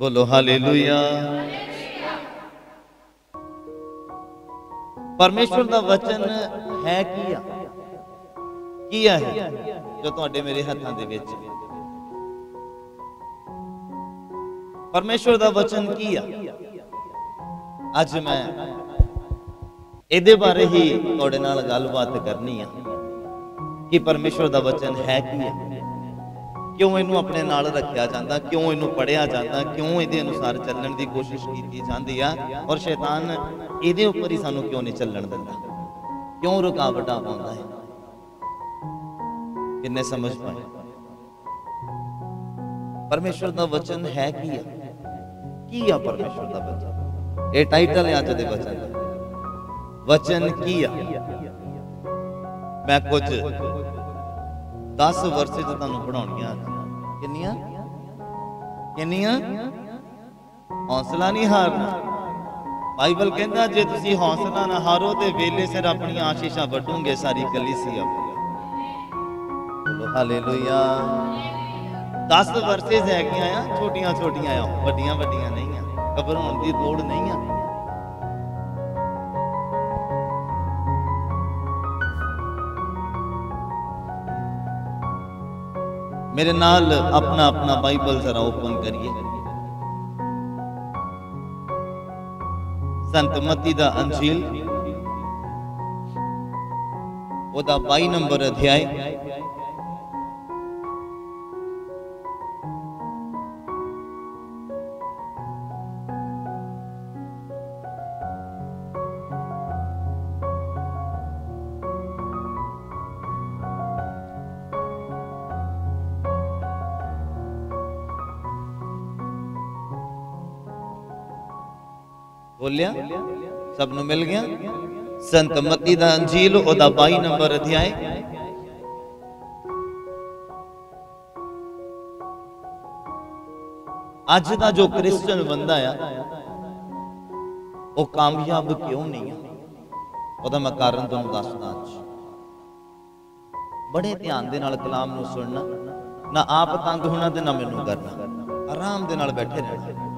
बोलो हालेलुया। परमेश्वर का वचन है किया है जो तुहाडे मेरे हाथों दे विच परमेश्वर का वचन किया। अज मैं इहदे बारे ही तुहाडे नाल गलबात करनी है कि परमेश्वर का वचन है किया, क्यों इनू अपने नाल रखा जाता, क्यों इनू पढ़िया जाता, क्यों इहदे अनुसार चलण की कोशिश की जाती है और शैतान इहदे उपर ही सानू क्यों नहीं चलण दिंदा, क्यों रुकावटां पाउंदा है। किन्ने समझ पाए? परमेश्वर का वचन है किया परमेश्वर का वचन, ये टाइटल है अज दे वचन किया। मैं कुछ 10 वर्सेज तुहानू पढ़ाउणियां। किन्नियां? हौसला नहीं हारना। बाइबल कहंदा जे तुसी हौसला ना हारो ते वेले सिर अपनी आशीषां वढोगे सारी कलीसिया। बोलो हालेलुया। 10 वर्सेज हैगियां आ, छोटियां छोटियां आ, वड्डियां वड्डियां नहीं आ, घबराउण दी लोड़ नहीं आ। मेरे नाल अपना अपना बाइबल जरा ओपन करिए। संत मत्ती दा अंजील ओदा 22 नंबर अध्याय बोलिया, सबनों मिल गया। संत मत्ती दा अंजील ओदा 22 नंबर अध्याय अज दा जो क्रिश्चियन बंदा है वो कामयाब क्यों नहीं है, ओदा मैं कारण तुहानू दसदा। अज बड़े ध्यान दे नाल कलाम नू सुनना, ना आप तंग होना ते ना मैनू करना, आराम दे नाल बैठे रहना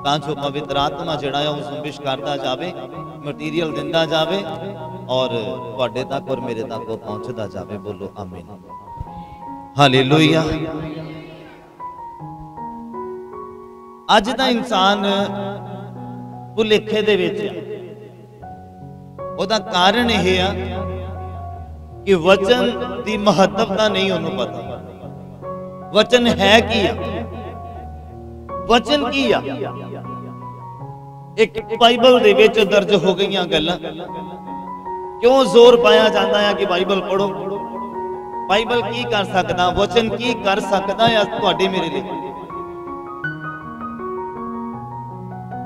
तां जो पवित्र आत्मा जिहड़ा है उस संबिश करता जावे, मटीरियल दिंदा जावे और तुहाडे तक और मेरे तक वो पहुंचदा जावे। बोलो आमीन हालेलुया। अज दा इंसान भुलेखे दे विच ओदा कारण यह है कि वचन की महत्वता नहीं उन्होंने पता। वचन है की, वचन की एक बाइबल दे विच दर्ज हो गई गल्लां। क्यों जोर पाया जाता है कि बाइबल पढ़ो? बाइबल की कर सकदा, वचन की कर सकदा है तुहाडे मेरे लिए?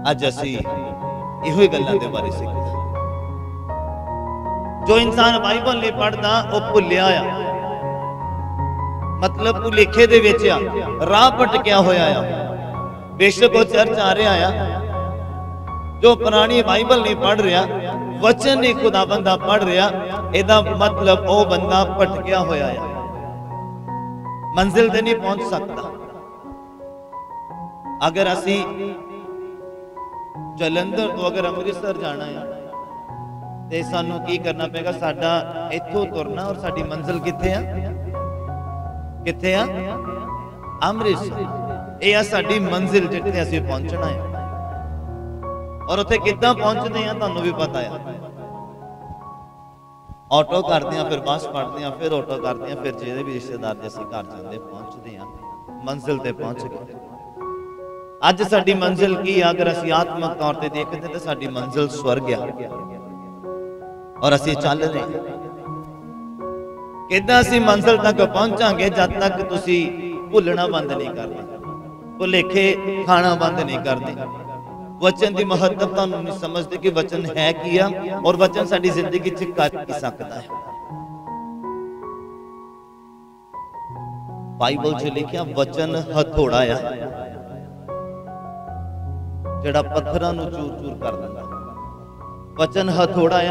अज असीं इहो गल्लां दे बारे सीखना। जो इंसान बाइबल नहीं पढ़ता वो भुलिया आ, मतलब भुलेखे दे विच आ, राह भटकिया होया आ। बेशक वो चर्च आ रहा है, जो पुरानी बाइबल नहीं पढ़ रहा, वचन नहीं खुदा बंदा पढ़ रहा, एदा मतलब वो बंदा भटकिया होया है, मंजिल ते नहीं पहुंच सकता। अगर असी जलंधर तो अगर अमृतसर जाना है ते सानू की करना पेगा? साडा इत्थों तुरना और साडी मंजिल कित्थे आ? कित्थे आ? अमृतसर। यह साडी मंजिल जिथे असीं पहुंचना है। और उत्थे किद्दां पहुंचदे आ तुहानू भी पता है। ऑटो करते हैं, फिर बस फड़ते हैं, फिर ऑटो करते हैं, फिर जिहदे भी रिश्तेदार दे असीं घर जांदे पहुंचते हैं, मंजिल ते पहुंच गए। अज साडी मंजिल की? अगर असीं आत्मक तौर ते देखदे ते साडी मंजिल स्वर्ग है और असीं चल रहे हैं। किद्दां असीं मंजिल तक पहुंचांगे? जद तक तुसीं भुलना बंद नहीं करदे, भुलेखे खाना बंद नहीं करते, वचन की महत्वता नहीं समझते कि वचन है किया और वचन साडी जिंदगी च कर सकता है। बाइबल च लिखिया वचन हथौड़ा आ जिहड़ा पत्थरां नूं चूर चूर कर दिंदा। वचन हथौड़ा आ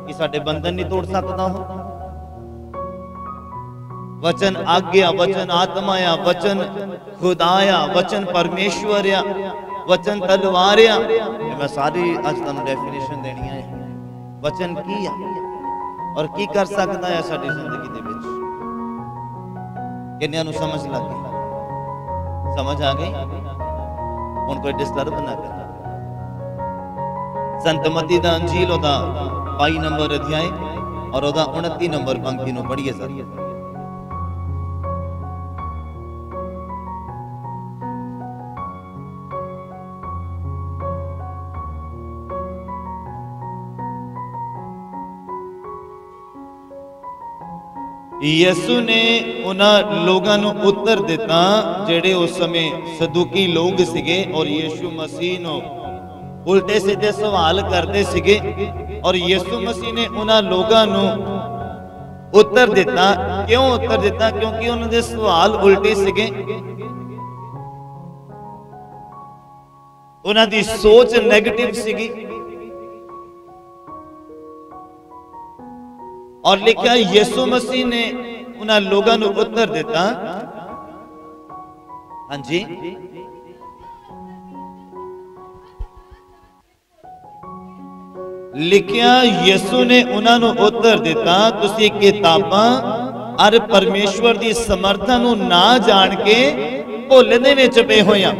कि साडे बंधन नहीं तोड़ सकता हो। वचन आज्ञा, वचन आत्मा आ, वचन खुदाया, वचन परमेश्वर आ, वचन तलवार आ। मैं सारी अज तुहानू डेफिनेशन देनी है वचन की आ और की कर सकता है साडी जिंदगी दे विच। किन्नियां नू समझ लग गई? समझ आ गई? हुण कोई डिस्टर्ब ना कर। संत मती दा अंजील ओदा 22 नंबर अध्याय और ओदा 29 नंबर पंक्ति नू पढ़िए सर। यसु ने उन्हां लोगां नू उत्तर दिता जेड़े उस समय सदूकी लोग सिगे और यीशु मसीह नू उल्टे सीधे सवाल करते सिगे। और यीशु मसीह ने उन्हां लोगां नू उत्तर दिता। क्यों उत्तर दिता? क्योंकि उन्हां दे सवाल उल्टे सिगे, उन्हां दी सोच नेगेटिव सिगी। और लिखा यीशु मसीह ने उन्हां लोगां नू उत्तर दिता। हाँ जी, लिखिया यीशु ने उन्हां नू उत्तर दिता, तुसी किताबां अर परमेश्वर दी समर्था नू ना जान के भुल दे विच पे होया।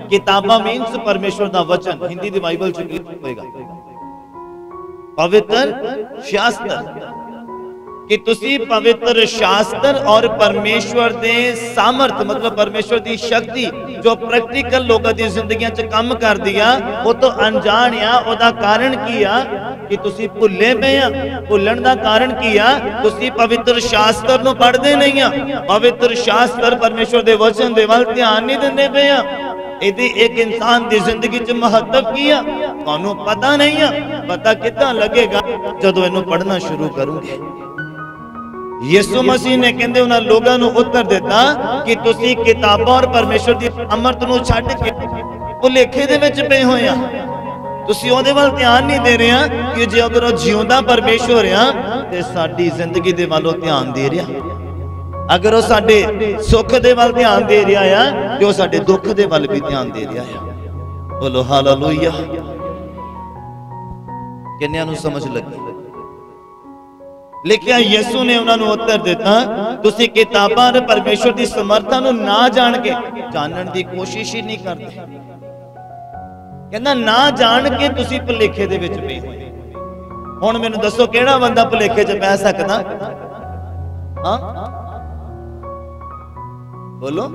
किताबां मीन्स परमेश्वर दा वचन, हिंदी दी बाइबल च होएगा पवित्र शास्त्र। कि तुसी पवित्र शास्त्र और परमेश्वर दे सामर्थ मतलब परमेश्वर दी शक्ति जो प्रैक्टिकल लोगों दी जिंदगियां च काम कर दिया वो तो अनजान आ। ओदा कारण की आ कि तुसी भुले पे आ। भुलन दा कारण की आ? तुसी पवित्र शास्त्र नू पढ़दे नहीं आ। पवित्र शास्त्र परमेश्वर दे वचन दे वल ध्यान नहीं दिंदे पे आ। इहदी एक इंसान दी जिंदगी च महत्व की आ तुहानू पता नहीं आ। पता किदां लगेगा जदों इहनू पढ़ना शुरू करोगे। यीशु मसीह ने कहंदे उन्हां लोगां नू उत्तर दिता कि तुसी किताबां और परमेश्वर दी अमरत नू छड्ड के भुलेखे दे विच पे होए आ। तुसी ओहदे वल ध्यान नहीं दे रहे कि जे अगर वो जिउंदा परमेश्वर आ ते साडी जिंदगी दे वल ध्यान दे रहा। अगर वो साडे सुख दे वल ध्यान दे रहा है तो साडे दुख दे वल भी ध्यान दे रहा है। बोलो हालेलुया। किन्नियां नू समझ लगी? लिखिया यीशु ने उन्होंने उत्तर दिता, तुसी किताबां और परमेश्वर की समर्था नू ना जान के जानन की कोशिश ही नहीं करते। कहना ना जान के तुसी भुलेखे दे विच पे। हुण मैनूं दसो किहड़ा बंदा भुलेखे च पै सकदा? हां बोलो।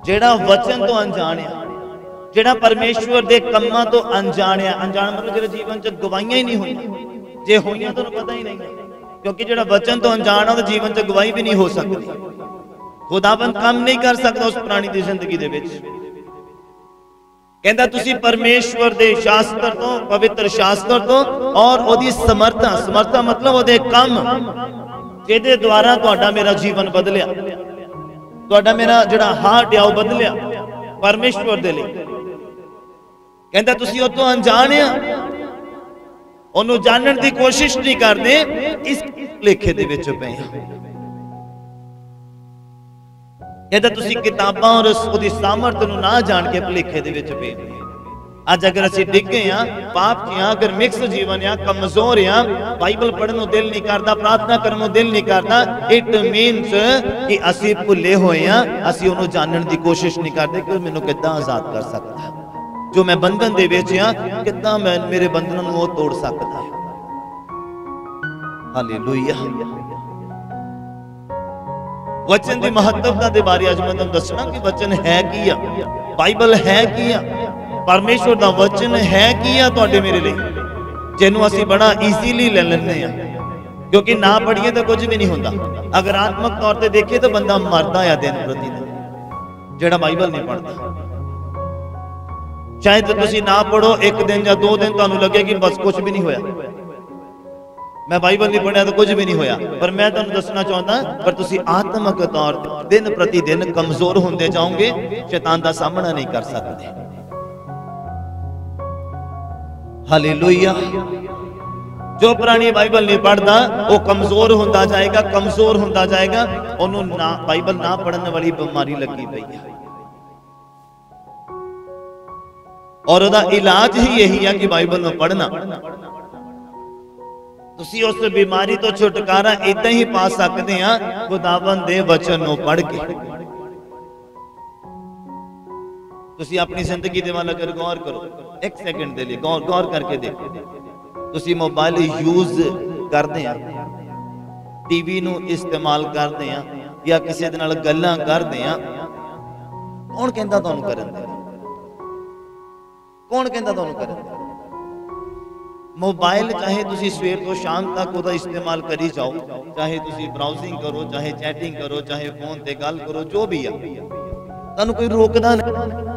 जेड़ा वचन तो अनजान है, जेड़ा परमेश्वर दे कम्मां तो अनजान है। अनजान मतलब जेड़ा जीवन च गवाहियां ही नहीं हुई। जे होइयां तो पता ही नहीं है, क्योंकि जेड़ा वचन तो अनजान है तो जीवन च गवाही भी नहीं हो सकती। खुदाबंद काम नहीं कर सकता उस प्राणी की जिंदगी दे विच। कहंदा तुसी परमेश्वर दे शास्त्र तो पवित्र शास्त्र तो और ओदी समर्था, समर्था मतलब ओदे काम जिहदे द्वारा तुहाडा मेरा जीवन बदलिया, तुहाडा मेरा जेड़ा हार्ट है वो बदलिया परमेश्वर दे लई। कहंदा तुसी ओह तो अनजान है, ओनू जानन की कोशिश नहीं करते, इस लेखे दे विच पे। कहता तुसी किताबां और उसदी सामर्थ नू ना जान के भुलेखे दे विच पे। अज अगर असीं डिगे हां, पाप च हां, अगर मिक्स जीवन आ, कमजोर हां, बाइबल पढ़न नू दिल नहीं करता, प्रार्थना करन नू दिल नहीं करता, इट मीन्स कि असीं भुले होए हां। असीं ओनू जानन की कोशिश नहीं करते कि मैनू किद्दां आजाद कर सकता है। जो मैं बंधन दे विच हां, किद्दां मैं मेरे बंधन नू तोड़ सकता है। हालेलुया। वचन की महत्वता के बारे अज मैं तुहानू दसना कि वचन है की आ, बाइबल है की आ, परमेश्वर दा वचन है की आ तुहाडे मेरे लिए, जिन्हों असीं बड़ा ईजीली ले लैंदे आ। क्योंकि ना पढ़िए तो कुछ भी नहीं होता। अगर आत्मक तौर पर देखिए तो बंदा मरदा है दिन प्रति दिन जिहड़ा बाइबल नहीं पढ़ता। शायद तुसी ना पढ़ो एक दिन या 2 दिन तुहानू लगे कि बस कुछ भी नहीं होया, मैं बाइबल नहीं पढ़िया तो कुछ भी नहीं होया। पर मैं तुहानू दसना चाहता पर तुसी आत्मक तौर पर दिन प्रति दिन कमजोर होंदे जाओगे, शैतान का सामना नहीं कर सकते। हालेलुया। जो पुरानी बाइबल नहीं पढ़ता वो कमजोर होता जाएगा, कमजोर होता जाएगा। उन्होंने ना बाइबल ना पढ़ने वाली बीमारी लगी पई है, और उसका इलाज ही यही है कि बाइबल में पढ़ना। तुसी उस बीमारी तो छुटकारा इदा ही पा सकते हैं खुदावंद दे वचन को पढ़ के। तुसी अपनी जिंदगी दे वाल अगर गौर करो, एक सेकंड दे लिए गौर करके देखो। तुसी मोबाइल यूज करते हैं, टीवी नू इस्तेमाल करते हैं, या किसी दे नाल गल्लां करते हैं, कौन कहंदा तुहानू करन दे? कौन कहंदा तुहानू करन दे? मोबाइल चाहे तुसी सवेर तो शाम तक उसका इस्तेमाल करी जाओ, चाहे तुसी ब्राउजिंग करो, चाहे चैटिंग करो, चाहे फोन ते गल करो, जो भी है, तुहानू कोई रोकदा नहीं,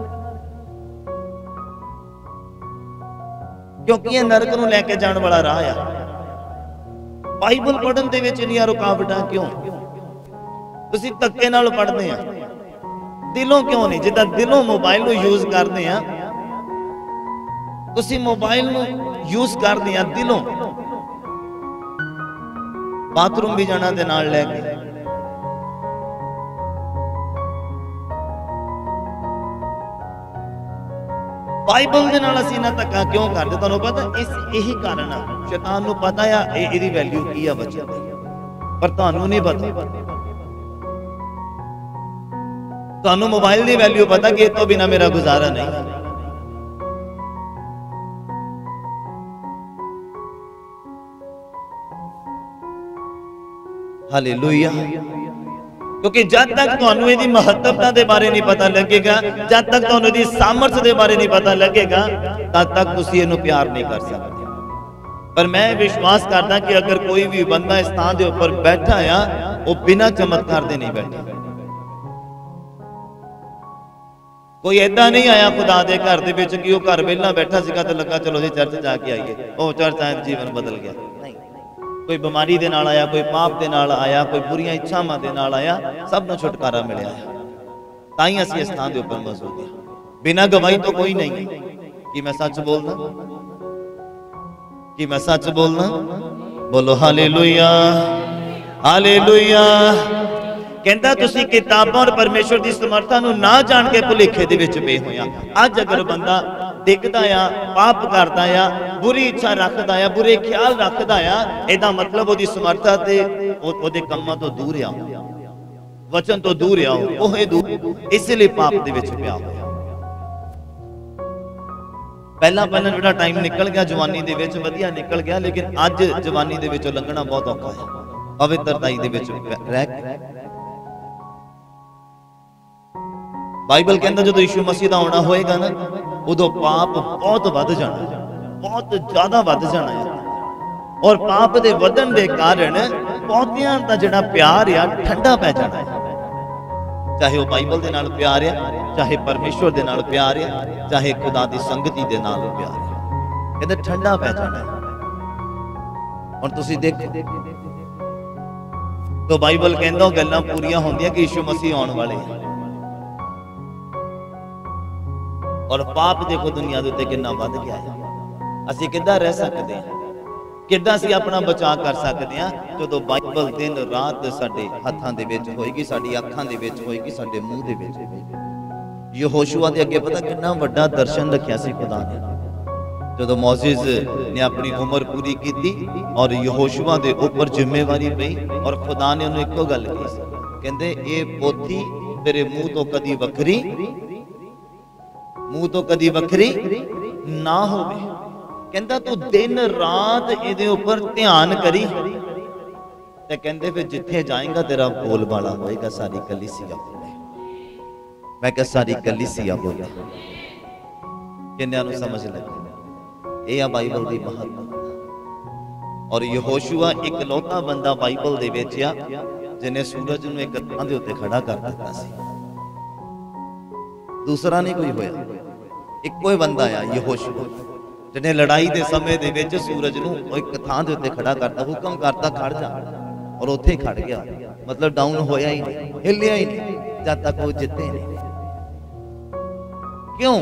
क्योंकि ये नरक नूं लेके जाने वाला राह है। बाइबल पढ़न दे विच इन्नियां रुकावटां क्यों? तुसी धक्के नाल पढ़दे आ, दिलों क्यों नहीं? जिद्दां दिलों मोबाइल नूं यूज करदे आ, तुसी मोबाइल नूं यूज करदे आ दिलों, बाथरूम भी जाना दे नाल लैके, बाइबल दे नाल असीं इन्ना धक्का क्यों करदे? तुहानूं पता इस यही कारण है, शैतान नूं पता है इहदी वैल्यू की है बच्चे दी, पर तुहानूं नहीं पता। तुहानूं मोबाइल दी वैल्यू पता कि इस तो बिना मेरा गुजारा नहीं है। हालेलुया। क्योंकि जब तक तुहानू इहदी महत्वता के बारे नहीं पता लगेगा, जब तक तुहानू इहदी सामर्थ के बारे नहीं पता लगेगा, तब तक तुसीं इहनूं प्यार नहीं कर सकते। पर मैं विश्वास करदा कि अगर कोई भी बंदा इस स्थान के ऊपर बैठा है, वो बिना चमत्कार दे नहीं बैठा। कोई ऐसा नहीं आया खुदा दे घर दे विच कि वो घर वेला बैठा सीगा ते लगा चलो जी चर्च जाके आइए, वो चर्च आए जीवन बदल गया। नहीं, कोई बीमारी दे नाल आया, कोई पाप दे नाल आया, कोई बुरियां इच्छावां दे नाल आया, सब नूं छुटकारा मिलिया है। ताई असीं इस स्थान दे उपर मौजूद हैं। बिना गवाही तो कोई नहीं है। कि मैं सच बोलना? कि मैं सच बोलना? बोलो हालेलुया, हालेलुया। कहंदा तुसीं किताबां और परमेश्वर की समर्था नूं ना जान के भुलेखे दे विच पे होया। अज अगर बंदा डिगदा आ, पाप करदा आ, बुरी इच्छा रखदा आ, बुरे ख्याल रखदा आ, इहदा मतलब ओहदी समर्था ते ओहदे कम्मां तो दूर आ, वचन तो दूर आ, ओह दूर, इसलिए पाप दे विच पिया होया। पहला जिहड़ा टाइम निकल गया जवानी दे विच वधिया निकल गया, लेकिन अज जवानी दे विचों लंघना बहुत औखा है, पवित्रताई दे विच रह के। बाइबल कहता जो यीशु मसीह का आना होएगा ना, उदों पाप बहुत वध जाना, बहुत ज्यादा वध जाना है। और पाप दे वधन दे कारण बहुतियां दा जिहड़ा प्यार आ ठंडा पै जाना है। चाहे वह बाइबल दे नाल प्यार है, चाहे परमेश्वर दे नाल प्यार है, चाहे खुदा दी संगति दे नाल प्यार है, कहते ठंडा पै जाना है। और तुसीं देखो तो बाइबल कहंदा ओह गल्लां पूरीआं होंदियां कि यीशु मसीह आउण वाले हैं। और पाप देखो दुनिया के उत्ते कितना वध गया है। असीं किद्दां रह सकते हैं, किद्दां असीं अपना बचाव कर सकते हैं जो बाइबल दिन रात साडे हत्थां दे विच होएगी, साडी अखां दे विच होएगी, साडे मूँह दे विच होएगी। यहोशुआ दे अगे पता कितना वड्डा दर्शन रखिया सी खुदा ने, जो मोसेस ने अपनी उम्र पूरी की और यहोशुआ दे ऊपर जिम्मेवारी पई, और खुदा ने उन्हें इक्को गल कही, कहंदे ये पोथी तेरे मुँह तो कदी वखरी, मुंह तो कदी वखरी ना होवे। कहंदा तू दिन रात इहदे उपर ध्यान करी, ते कहंदे फिर जिथे जाएगा तेरा बोल बाला होएगा, सारी कलीसिया बोले। मैं कह सारी कलीसिया बोले, किन्नियां नूं समझ लगे? ये आ बाइबल दी महत्ता। और यहोशुआ इकलौता बंदा बाइबल दे विच आ जिन्हें सूरज नूं एक थां दे उत्ते खड़ा कर दिता सी, दूसरा नहीं कोई होया, इक्को ही बंदा आया यहोशुआ, जिन्हें लड़ाई के समय दे विच सूरज नूं एक थां दे उत्ते खड़ा करता, हुक्म करता खड़ जा, और उत्थे खड़ गया। मतलब डाउन होया ही नहीं, हिलिया ही नहीं जब तक वो जिते नहीं। क्यों?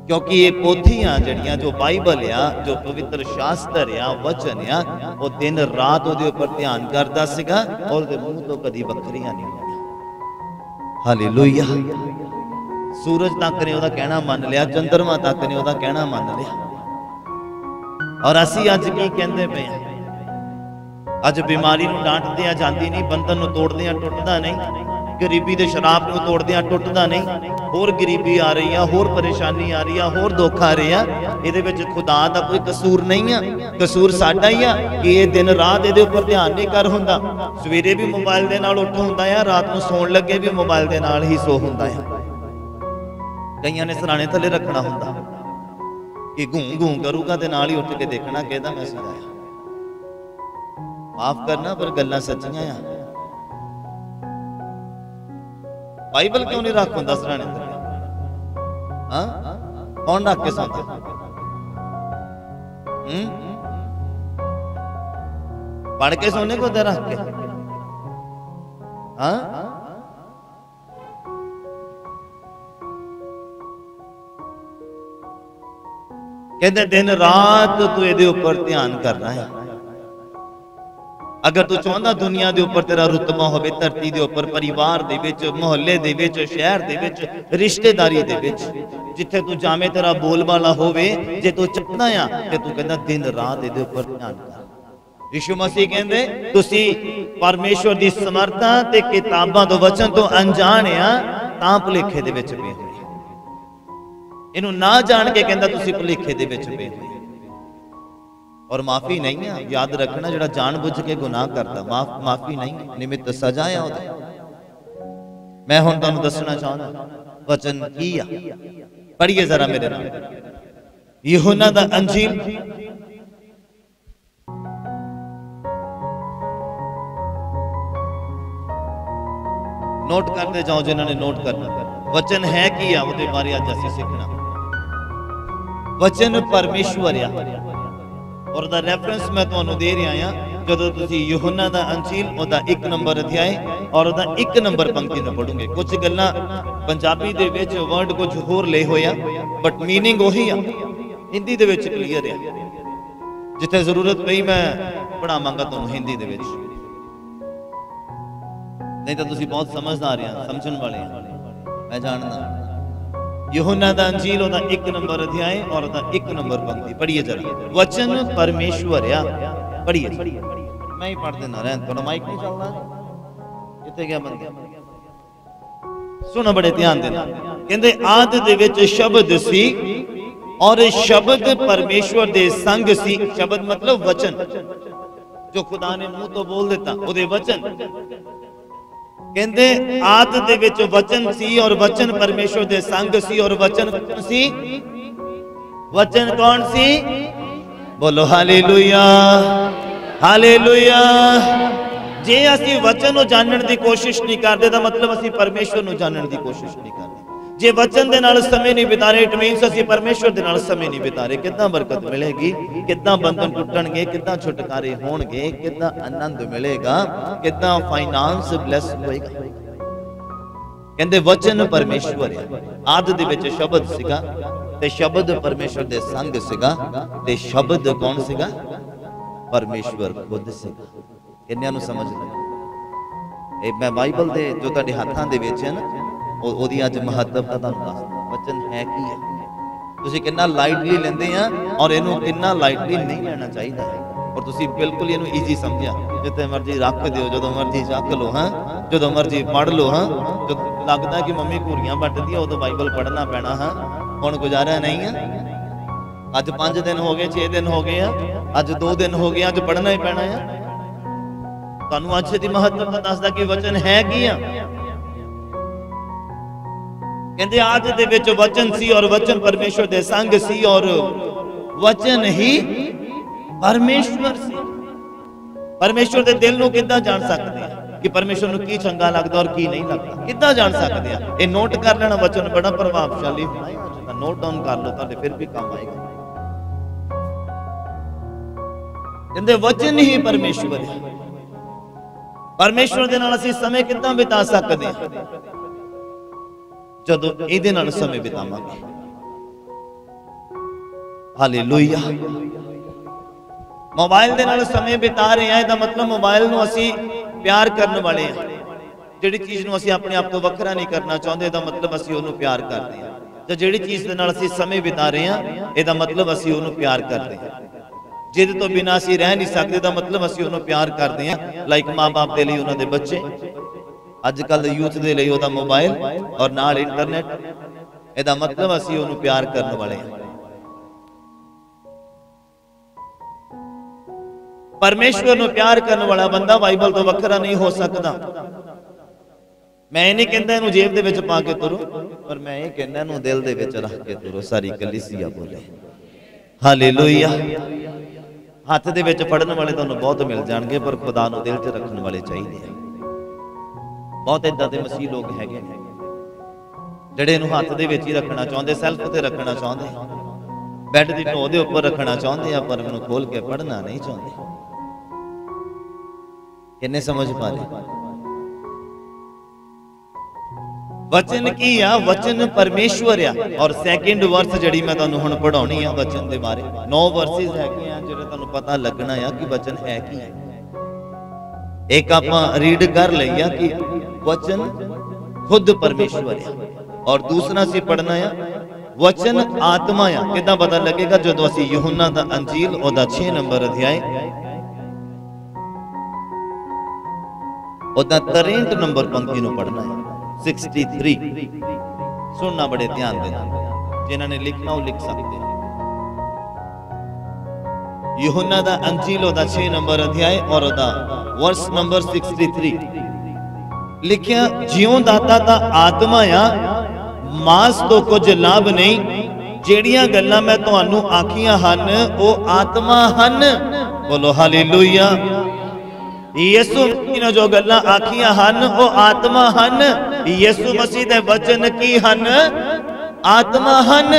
क्योंकि ये पोथियां जड़ियां जो बाइबल आ, जो पवित्र शास्त्र आ, वचन आ, वो दिन रात उहदे उपर ध्यान करदा सीगा और उहदे मूंह तो कदी वखरियां नहीं होईयां। हालेलुया। सूरज तक ने उहदा कहना मान लिया, चंद्रमा तक ने उहदा कहना मान लिया। और असी अज की कहंदे पे हां, अज बीमारी नूं डांटदे जांदी नहीं, बंधन नूं तोड़दे टुटदा नहीं, गरीबी दे शराब नूं तोड़दे टुटदा नहीं, होर गरीबी आ रही है, होर परेशानी आ रही है, होर दुख आ रहे हैं। इहदे विच खुदा दा कोई कसूर नहीं है, कसूर साडा ही है कि ये दिन रात इहदे उपर ध्यान नहीं कर हुंदा। सवेरे भी मोबाइल दे नाल उठ हुंदा है, रात नूं सौण लगे भी मोबाइल दे नाल ही सो हुंदा है। कईयां ने सराणे थले रखना हुंदा कि घूं घूं करूगा ते नाल ही उठ के देखना किहदा मैसेज आया। माफ करना पर गल्लां सच्चियां आ। बाइबल क्यों नहीं रख हुंदा सराणे ते? हाँ, कौन रख के सौंदा? पढ़ के सोने को दे रख के? हाँ, कहते दिन रात तू इहदे उपर ध्यान करना है। अगर तू चाहता दुनिया के उपर तेरा रुतबा होवे, धरती के उपर, परिवार दे विच, मोहल्ले दे विच, शहर दे विच, रिश्तेदारी दे विच, जिथे तू जावे तेरा बोलबाला होवे, जे तू चाहता है ते तू कहंदा दिन रात इहदे उपर ध्यान कर। यीशु मसीह कहंदे तुसी परमेश्वर दी समर्था ते किताबां तो वचन तो अनजान आ, तां भुलेखे दे विच पे होए। इनू ना जान के कहंदा तुसी भुलेखे दे विच पे होए। और माफी नहीं है, याद रखना, जिहड़ा जान बुझ के गुनाह करता माफी नहीं है, निमित्त सजा है ओदे। मैं हुण तुहानू दसना चाहना वचन की आ, पढ़िए जरा मेरे नाल यूहन्ना दा अंजील नोट करते जाओ जिन्होंने नोट करना। वचन है की आ, ओदे बारे अज असीं सीखना। वचन परमेश्वर आ और दा रेफरेंस मैं तुहानू दे रहा हां। जदों तुसीं यूहन्ना दा अंजील ओदा 1 नंबर अध्याय और ओदा 1 नंबर पंक्ति नूं पढ़ोगे, कुछ गल्लां पंजाबी दे विच वर्ड कुछ होर ले होया, बट मीनिंग वही आ, हिंदी दे विच क्लीयर है। जिथे जरूरत पई मैं पढ़ावांगा तुहानू हिंदी दे विच, नहीं तो तुसीं बहुत समझदार आ, समझण वाले आ, मैं जानदा। यूहन्ना दा अंजील ओदा 1 नंबर अध्याय और ओदा 1 नंबर पंक्ति पढ़िए जरा। वचन परमेश्वर आ, पढ़िए। मैं ही पढ़ देना, रहन थोड़ा माइक नहीं चलदा, किथे गया बंदे? सुनो बड़े ध्यान देना। कहंदे आद दे विच शब्द सी और शब्द परमेश्वर दे संग सी। शब्द मतलब वचन, जो खुदा ने मुंह तो बोल देता, ओदे वचन। कहंदे आद दे विच वचन सी और वचन परमेश्वर दे संग सी और वचन कौन सी? वचन कौन सी? बोलो हालेलुया, हालेलुया। जे असी वचन नूं जानण दी कोशिश नहीं करदे तां मतलब असी परमेश्वर नूं जानण दी कोशिश नहीं करदे। जे वचन दे नाल समय नहीं बिता रहे, इट मीन्स असी परमेश्वर दे नाल समय नहीं बिता रहे। कितना बरकत मिलेगी, कितना बंधन टुटणगे, कितना छुटकारे होणगे, कितना आनंद मिलेगा, कितना फाइनेंस ब्लेस होएगा। कहंदे वचन परमेश्वर है। आदि दे विच शब्द सीगा ते शब्द परमेश्वर दे संग सीगा ते शब्द कौन सीगा? परमेश्वर खुद सीगा। किन्नियां नूं समझ लगे? ए मैं बाइबल दे जो तुहाडे हत्थां दे विच है ना, ओदी अज महत्वता तुहानूं दसदा। वचन है की है, तुसीं कितना लाइटली लेंदे आ और इहनूं कितना लाइटली नहीं लेना चाहिदा। और तुसीं बिल्कुल इहनूं ईजी समझिया, जिथे मर्जी रख दिओ, जदों मर्जी चक लो, हां जदों मर्जी पढ़ लो, हां जद लगदा कि मम्मी घूरियां वटदी आ उदों बाइबल पढ़ना पैना। हां हुण गुजारा नहीं है। अज 5 दिन हो गए, 6 दिन हो गए, अज 2 दिन हो गए, अज पढ़ना ही पैना है। तुहानूं अज दी महत्वता दसदा कि वचन है की आ। कहते आदि दे विच वचन सी और वचन परमेश्वर दे संग सी और वचन ही परमेश्वर सी। परमेश्वर दे दिल नूं किद्दां जान सकदे आ कि परमेश्वर नूं की चंगा लगदा और की नहीं लगदा? किद्दां जान सकदे आ? ये नोट कर लेना, वचन बड़ा प्रभावशाली होना है। नोट डाउन कर लो, तुहाडे फिर भी काम आएगा। कहते वचन ही परमेश्वर है। परमेश्वर दे नाल असीं समय किद्दां बिता सकदे आ? जदों इहदे नाल समय बितावांगे। हालेलुया। मोबाइल दे नाल समय बिता रहे हैं, इसदा मतलब मोबाइल नूं असीं प्यार करने वाले हैं। जिहड़ी चीज़ नूं असीं अपने आप तो वखरा नहीं करना चाहते, इसदा मतलब असीं उहनूं प्यार करते हैं। जां जिहड़ी चीज़ दे नाल असीं समय बिता रहे हैं, इसदा मतलब असीं उहनूं प्यार करते हैं। जिहदे तो बिना असीं रह नहीं सकते, इसदा मतलब असीं उहनूं प्यार करते हैं। लाइक माँ बाप दे लई उहनां दे बच्चे, अजकल यूथ दे लई उहदा मोबाइल और नाल इंटरनेट, इसदा मतलब असीं उहनूं प्यार करने वाले हैं। परमेश्वर नूं प्यार करने वाला बंदा बाइबल तो वखरा नहीं हो सकता। मैं नहीं कहता इहनूं जेब दे विच पा के तुरो, पर मैं ये कहना इहनूं दिल दे विच रख के तुरो। सारी कलीसिया बोले हालेलुया। हत्थ दे विच फड़न वाले तुहानूं बहुत मिल जाणगे, पर खुदा नूं दिल च रखण वाले चाहिए। बहुत इदां दे मसीह लोग हैगे ने जिहड़े इहनूं हत्थ दे विच ही रखना चाहुंदे, सैल्फ ते रखना चाहुंदे, बैड दी ढो दे उपर रखना चाहुंदे आ, पर इहनूं खोल के पढ़ना नहीं चाहुंदे। किन्ने समझ पा रहे? वचन की आ, वचन परमेश्वर आ। और सैकेंड वर्स जिहड़ी मैं तुहानूं हुण पढ़ाउणी आ वचन दे बारे, 9 वर्सेस हैगे आ जिहड़े तुहानूं पता लगना आ कि वचन है की है। एक आपां रीड कर लई आ कि वचन खुद परमेश्वर है, और दूसरा सी पढ़ना है वचन आत्मा आ। किदां पता लगेगा? जदों असीं यूहन्ना दा अंजील ओदा 6 नंबर अध्याय ओदा 63 नंबर पंक्ति नूं पढ़ना है। 63 सुनना बड़े ध्यान देना, जिन्हां ने लिखना वो लिख सकते हैं। यूहन्ना दा अंजील ओदा 6 नंबर अध्याय और ओदा वर्स नंबर 63 लिखिया, जियों दाता दा आत्मा आ, मास तो कुछ लाभ नहीं। ਜਿਹੜੀਆਂ ਗੱਲਾਂ मैं ਤੁਹਾਨੂੰ आखियां ਹਨ ਉਹ आत्मा ਹਨ। बोलो हालेलुया। यीशु मसीह ने जो गल्लां आखियां ਹਨ ਉਹ आत्मा ਹਨ। यीशु मसीह दे वचन की ਹਨ? आत्मा ਹਨ।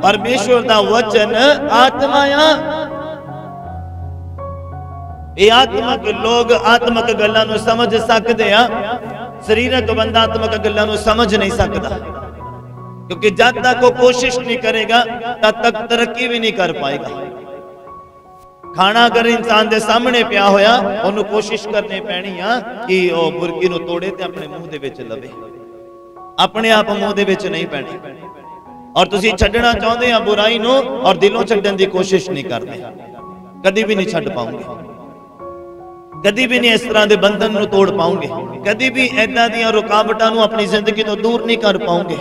परमेश्वर दा वचन आत्मा आ। ये आत्मक लोग आत्मक गल्लां नूं समझ सकते हैं, शरीरक बंदा आत्मक गल्लां नूं समझ नहीं सकता, क्योंकि जब तक वो कोशिश नहीं करेगा तब तक तरक्की भी नहीं कर पाएगा। खाना अगर इंसान के सामने पिया होया, उन्होंने कोशिश करनी पैनी आ कि वो बुरकी नूं तोड़े ते अपने मुंह दे विच लवे, अपने आप मुंह दे विच नहीं पैनी। और तुसीं छड्डना चाहुंदे आ बुराई नूं और दिलों छड्डण दी कोशिश नहीं करदे, कदी भी नहीं छड्ड पाओगे, कदी भी नहीं इस तरह के बंधन नूं तोड़ पाओगे, कदी भी ऐदां दीयां रुकावटां नूं अपनी जिंदगी तो दूर नहीं कर पाओगे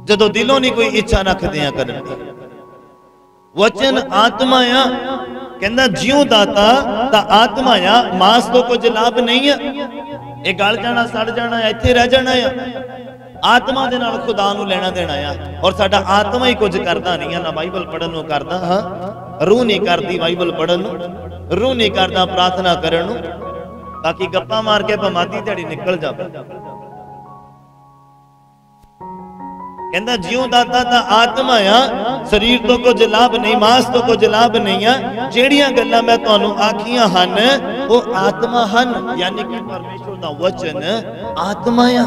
जदों दिलों नहीं कोई इच्छा रखते हैं करन दी। वचन आत्मा आ, कहंदा जियों दाता ता आत्मा आ, मास तो कुछ लाभ नहीं है। ये गल जाना सड़ जाना इत्थे रह जाना है। आत्मा दे नाल खुदा नूं लेना देना आ, और साडा आत्मा ही कुछ करदा नहीं है। ना बाइबल पढ़न नूं करदा, हाँ रूह नहीं करती बाइबल पढ़न नूं, रूह नहीं करता प्रार्थना करन नूं, ताकि गप्पा मार के बमादी दिहाड़ी निकल जाए। कहंदा जियों दाता दा आत्मा आ, शरीर तो कुछ लाभ नहीं, मास तो कुछ लाभ नहीं है। जेड़ियां गल्लां मैं तुहानूं आखियां हन वो आत्मा हन, यानी कि परमेश्वर दा वचन आत्मा आ।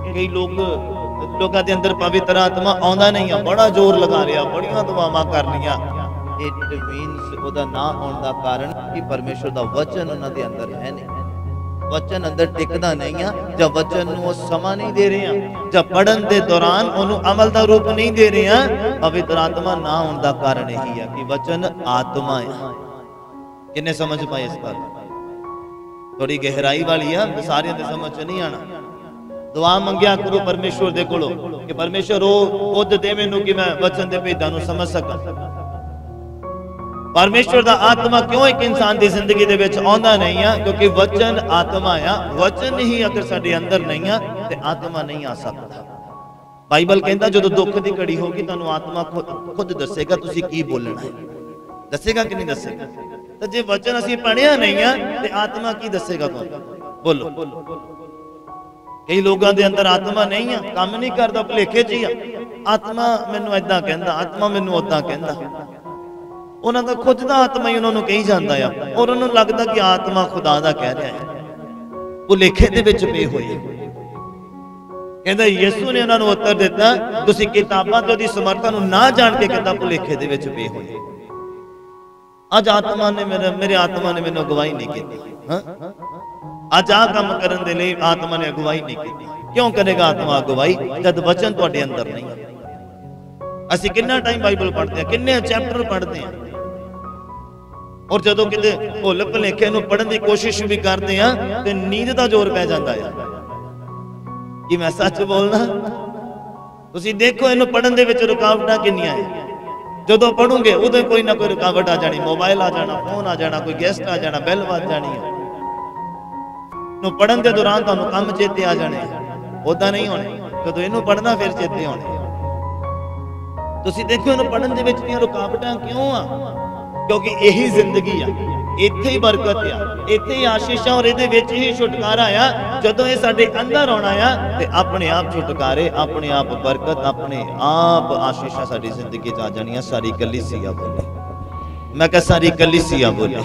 कई लोगों के अंदर पवित्र आत्मा आउंदा नहीं है, बड़ा जोर लगा रहा, बड़ियां दुआवां कर लिया। इट मीनस ओदा ना होने का कारण कि परमेश्वर दा वचन उन्हां दे अंदर है नहीं, वचन अंदर टिकदा नहीं है। जब वचन नूं समा नहीं दे रहे हैं, जब पढ़न के दौरान उन्होंने अमल का रूप नहीं दे रहे हैं, पवित्र आत्मा ना होने का कारण यही है कि वचन आत्मा है। किन्ने समझ पाए इस बात? थोड़ी गहराई वाली है, सारे दे समझ नहीं आना। दुआ मंगिया करो परमेश्वर दे कोलों कि परमेश्वर वो खुद दे मैनूं कि मैं वचन दे भेदां नूं समझ सकां। परमेश्वर दा आत्मा क्यों एक इंसान की जिंदगी दे विच आउंदा नहीं है? क्योंकि वचन आत्मा आ। वचन ही अगर साडे अंदर नहीं है तो आत्मा नहीं आ सकता। बाइबल कहंदा जदों दुख दी घड़ी होगी तुहानूं आत्मा खुद दसेगा तुसीं की बोलना है, दसेगा कि नहीं दसेगा? तो जे वचन असीं पढ़िया नहीं है तो आत्मा की दसेगा तुहानूं? बोलो। कई लोगों के अंदर आत्मा नहीं है, काम नहीं करता, भुलेखे च ही आ। आत्मा मैनूं इदां कहंदा, आत्मा मैनूं उदां कहंदा, उन्हां दा खुद दा आत्मा ही उन्हां नूं कही जांदा आ, और उन्हां नूं लगदा कि आत्मा खुदा दा कह रहा है। भुलेखे दे विच पे होए। कहता यीशु ने उन्होंने उत्तर दिता, तुसी किताबां ते उहदी समर्था नूं ना जान के कहता भुलेखे दे विच पए होए। अज आत्मा ने मेरे आत्मा ने मैनूं अगवाई नहीं की। अज आ काम करन दे लई आत्मा ने अगवाई नहीं की। क्यों करेगा आत्मा अगवाई जद वचन तुहाडे अंदर नहीं। असीं कितना टाइम बाइबल पढ़ते हैं, किन्ने चैप्टर पढ़ते हैं, और जदों किते भुल भुलेखे नूं पढ़न दी कोशिश भी करते हैं ते नींद दा जोर पै जांदा है। कि मैं सच बोलना, तुसीं देखो इहनूं पढ़न दे विच रुकावटां किन्नियां है। जदों पढ़ोगे उदों कोई ना कोई रुकावट आ जानी, मोबाइल आ जाना, फोन आ जाना, कोई गेस्ट आ जाना, बैल वज जानी है। पढ़न के दौरान तुहानूं काम चेते आ जाने, उदा नहीं होने। जदों इहनूं पढ़ना फिर चेते होने। तुसीं देखो इहनूं पढ़न दे विच इहदियां रुकावटां क्यों आ? क्योंकि यही जिंदगी आ, इत्थे ही बरकत आ, इत्थे ही आशीष आ, और इहदे विच ही छुटकारा आ। जदों इह साडे अंदर आउणा आ ते अपने आप छुटकारे, अपने आप बरकत, अपने आप आशीषां साडी जिंदगी च आ जाणियां। सारी कलीसिया बोले, मैं कह सारी कलीसिया बोले।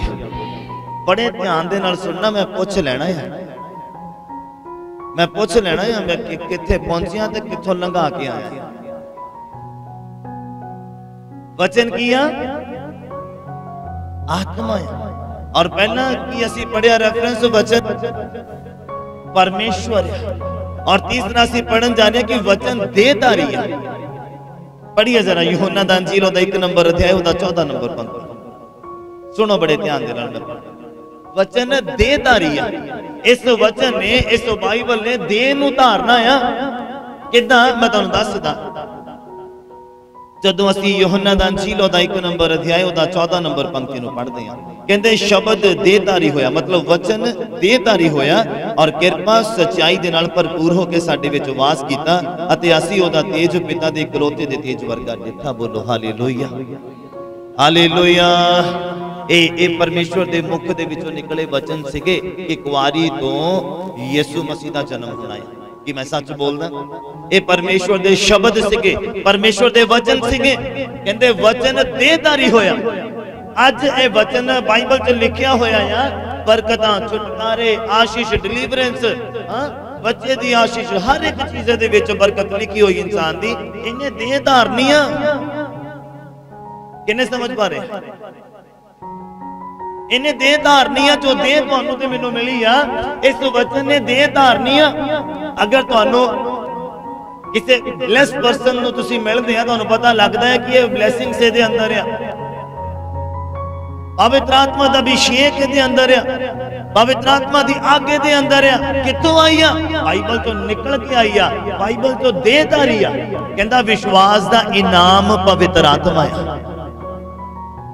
बड़े ध्यान दे नाल सुनना, मैं पुछ लेना है, मैं पूछ लेना है मैं किथे पहुंचिया ते किथों लंघा के आया। वचन किया आत्मा है, और पहला की असी पढ़िया रेफरेंस वचन परमेश्वर है, और तीसरा असी पढ़न जाने कि वचन देहधारी है। पढ़िए जरा यूहन्ना दा अंजील दा 1 नंबर अध्याय दा 14 नंबर पंक्ति सुनो बड़े ध्यान दे नाल। वचन देहधारी है। इस वचन ने, इस बाइबल ने देह नूं धारना आ। किदां मैं तुहानूं दसदा। जदों असीं यूहन्ना दा अंजील दा 1 नंबर अध्याय दा 14 नंबर पंक्ति नूं पढ़दे हां, कहंदे शब्द देहधारी होया, मतलब वचन देहधारी होया और किरपा सच्चाई दे नाल भरपूर होके साडे विच वास कीता, अते असीं ओदा तेज पिता दे इकलौते दे तेज वर्गा दिखा। बोलो हालेलुया, हालेलुया। ए परमेश्वर दे मुख दे विचों निकले वचन सिगे कि कुआरी तो यीशु मसीह दा जन्म होना है। कि मैं सच बोलदा? ए परमेश्वर दे शब्द सिगे, परमेश्वर दे वचन सिगे। कहंदे वचन देहधारी होया। अज ए वचन बाइबल च लिखिया होया आ, बरकतां, छुटकारे, आशीष, डिलीवरेंस, बच्चे दी आशीष, हर एक चीज दे विच बरकत लिखी हुई इंसान दी। इन्हें देह धारनियां किन्ने समझ पा रहे? इन्हें देह धारनियां, जो देह तुहानूं ते मैनूं मिली आ, इस वचन ने देह धारनियां। अगर तुहानूं किसी ब्लेस पर्सन नूं तुसीं मिलदे आ, तुहानूं पता लगदा है कि ये ब्लेसिंग्स इहदे अंदर आ, पवित्र आत्मा दा अभिषेक इहदे अंदर आ, पवित्र आत्मा दी आगे दे अंदर आ। कित्थों आई आ? बाइबल तो निकल के आई आ, बाइबल तो देहधारी आ। कहंदा विश्वास दा इनाम पवित्र आत्मा है।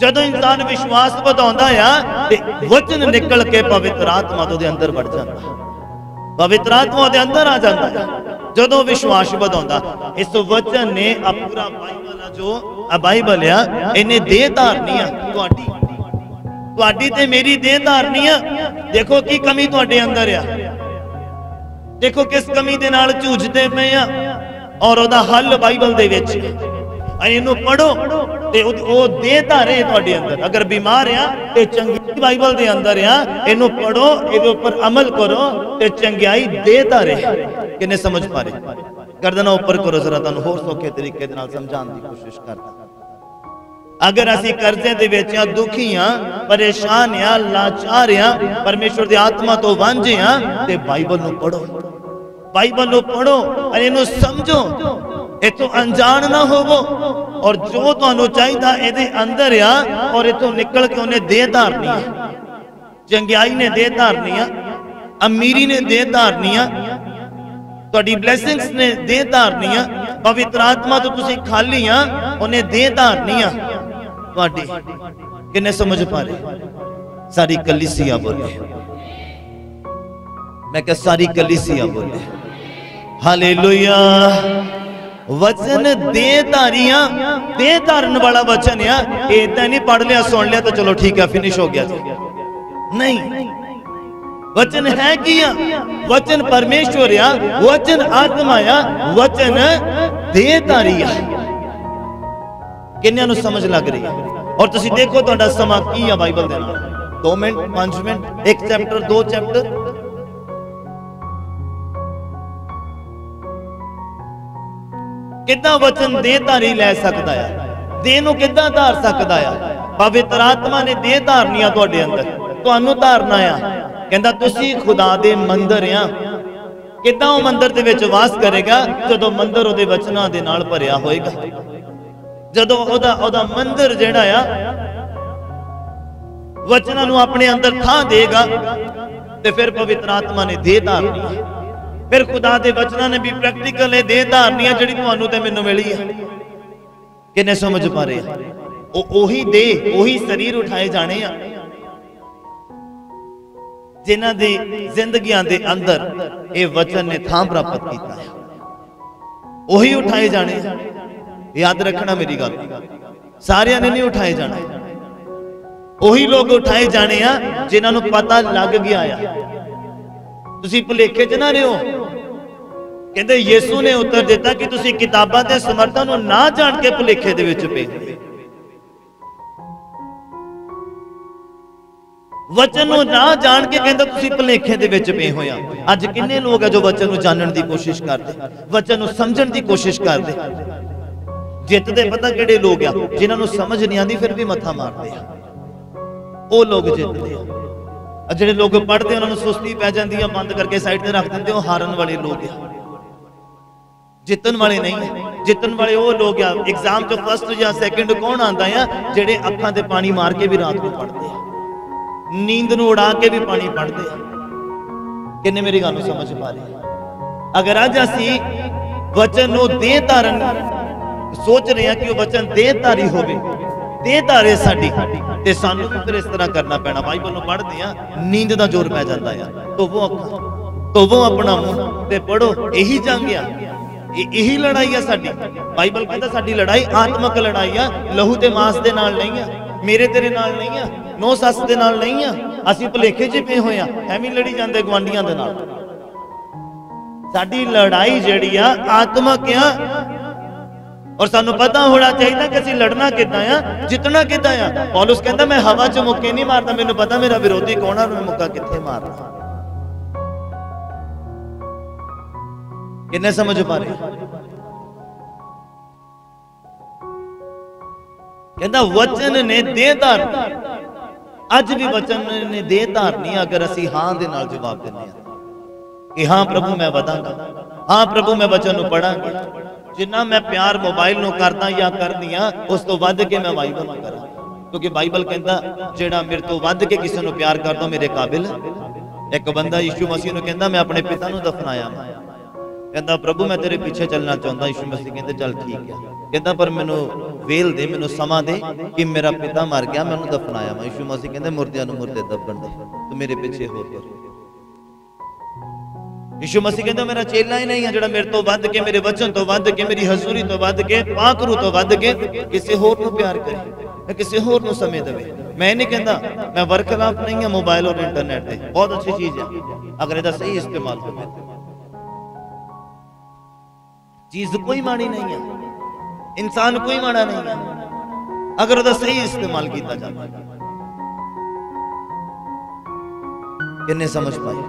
जदों इंसान विश्वास बढ़ाउंदा आ ते वचन निकल के पवित्र आत्मा तो दे अंदर बढ़ जाता, पवित्र आत्मा दे अंदर आ जाता है जदों विश्वास बढ़ाउंदा। इस वचन ने पूरा बाइबल जो बाइबल आ, इन्हें देह धारनी आ। तुहाडी ते मेरी देह धारनी आ। देखो की कमी तुहाडे अंदर आ, देखो किस कमी दे नाल जूझदे पे आ, और ओदा हल बाइबल दे विच। इनू पढ़ो ते ओ देह धारे तुहाडे अंदर। अगर बीमार आ ते चंगी बाइबल दे अंदर आ, इनू पढ़ो, इहदे उपर अमल करो ते चंगियाई देह धारे। किन्ने समझ पा रहे? गर्दना ऊपर करो जरा, तुहानूं होर सौखे तरीके दे नाल समझाउण दी कोशिश करदा। अगर असीं कर्जे दे विच आ, दुखी आ, परेशान आ, लाचार आ, परमेश्वर दी आत्मा तो वांझे आ, ते बाइबल नूं पढ़ो, बाइबल नूं पढ़ो और इनू समझो, इथों अनजान ना होवो। और जो तुहानूं चाहीदा इहदे अंदर आ, और इथों निकल के उन्हें देह धारनी आ। चंगियाई ने देह धारनी आ, अमीरी ने देह धारनी आ, तुहाडी ब्लेसिंग्स ने देह धारनी आ, पवित्र आत्मा तो तुसीं खाली आ, उन्हें देह धारनी आ तुहाडी। किन्ने समझ पा रहे? सारी कलीसिया बोले, मैं कह सारी कलीसिया बोले हालेलुया। वचन देहधारियां, देह धारण वाला वचन आ। इदां नहीं पढ़ लिया, सुन लिया तो चलो ठीक है फिनिश हो गया, नहीं। वचन है कि वचन परमेश्वर आ, वचन आत्मा आ, वचन देहधारी आ। किन्नियां नूं समझ लग रही है? और तुसीं देखो तुहाडा समा की आ बाइबल दे नाल। 2 मिनट, 5 मिनट, 1 चैप्टर, 2 चैप्टर, किद्दां वचन देहधारी लै सकदा है, देह नूं किद्दां धार सकदा है। पवित्र आत्मा ने देह धारनी आ तुहाडे अंदर, तुहानूं धारना आ। कहंदा तुसीं खुदा दे मंदिर आ। किद्दां ओह मंदिर दे विच वास करेगा? जदों मंदिर उहदे वचनां दे नाल भरिया होएगा, जदों ओहदा मंदिर जिहड़ा आ वचनां नूं अपने अंदर थां देगा, ते फिर पवित्र आत्मा ने देह धारनी है। फिर खुदा दे वचनां ने भी प्रैक्टिकल है देह धारनी है, जिहड़ी तुहानूं ते मैनूं मिली है। किन्ने समझ पा रहे हैं? ओही देह ओही शरीर उठाए जाने आ जिन्हां दी जिंदगियां दे अंदर ये वचन ने थां प्राप्त कीता है, ओही उठाए जाने। याद रखना मेरी गल, सारियां ने नहीं उठाए जाने। ओही लोग उठाए जाने आ जिन्हां नूं पता लग गया आ। तुसीं भुलेखे च ना रहो। कहंदे यीशु ने उत्तर दिता कि तुसीं किताबां ते समर्थां नूं ना जाण के भुलेखे दे विच पे, वचन नूं ना जाण के कहंदा तुसीं भुलेखे दे विच पे होया। अज किन्ने लोग है जो वचन नूं जानण दी कोशिश करदे, वचन नूं समझण दी कोशिश करदे। जितदे पता किहड़े लोग आ? जिन्हां नूं समझ नहीं आंदी फिर भी मत्था मारदे आ, ਉਹ लोग जितते हैं। ਜਿਹੜੇ लोग पढ़ते उन्होंने सुस्ती पै जाती है, बंद करके साइड से रख देंगे, वो हारन वाले लोग हैं, जितन वाले नहीं है। जितन वाले वो लोग हैं, एग्जाम चो फर्स्ट या सैकेंड कौन आता है? जेडे अखां ते पानी मार के भी रात को पढ़ते हैं, नींद नूं उड़ा के भी पानी पढ़ते हैं। किन्ने मेरी गल समझ पा रहे? अगर अज असी वचन नूं देह धारन सोच रहे हैं कि वह वचन देहधारी होवे, देहधारे साडी, ते सानू भी फिर इस तरह करना पैना। बाइबल नूं पढ़दे आ, नींद दा जोर पै जांदा है, धोवो अखां, धोवो अपना मुंह ते पढ़ो। यही जंग आ, यही लड़ाई है साडी। बाइबल कहता साडी लड़ाई आत्मक लड़ाई आ, लहू ते मांस दे नाल नहीं आ, मेरे तेरे नाल नहीं आ, नौ सस दे नाल नहीं आ। असीं भुलेखे च पे होए आ, एवें लड़ी जांदे गवांडियां दे नाल। साडी लड़ाई जिहड़ी आ आत्मक आ, और सानू पता होना चाहिए कि असीं लड़ना किद्दां आ, जितना किद्दां आ। पौलुस कहता मैं हवा च मुक्के नहीं मारदा, मैनूं पता मेरा विरोधी कौन है, मैं मुक्का कित्थे मारना। किन्ने समझ पा रहे? कहता वचन ने देह धारनी, अज भी वचन ने देह धारनी। अगर असीं हां दे नाल जवाब दिंदे आ कि हां प्रभु मैं वधांगा, हां प्रभु मैं वचन नूं पढ़ांगा, जिन्ना मैं प्यार मोबाइल नूं करदा या करदी आ उस तो वध के मैं बाइबल नूं करां, क्योंकि बाइबल कहंदा जेड़ा मेरे तो वध के किसी नूं प्यार करदा मेरे काबिल। एक बंदा यीशु मसीह नूं कहंदा मैं अपने पिता नूं दफनाया, कहंदा प्रभु मैं तेरे पीछे चलना चाहुंदा। यीशु मसीह कहंदे चल ठीक है, कहंदा पर मैनूं वेल दे, मैनूं समा दे कि मेरा पिता मर गया, मैं उहनूं दफनाया। यीशु मसीह कहंदे मुर्दियां नूं मुर्दे दफन दे, तू मेरे पीछे हो कर। यीशु मसीह कहंदा मेरा चेला ही नहीं है जिहड़ा मेरे तो वध के, मेरे वचन तो वध के, मेरी हजूरी तो वध के, पाक रूह तो वध के किसी होर नूं प्यार करे, किसी होर नूं समय देवे। मैं नहीं कहंदा, मैं बरखलाफ नहीं है मोबाइल और इंटरनेट दे, बहुत अच्छी चीज है अगर इहदा सही इस्तेमाल होवे। चीज कोई माड़ी नहीं है, इंसान कोई माड़ा नहीं है अगर उहदा सही इस्तेमाल किया जाए। किन्ने समझ पाए?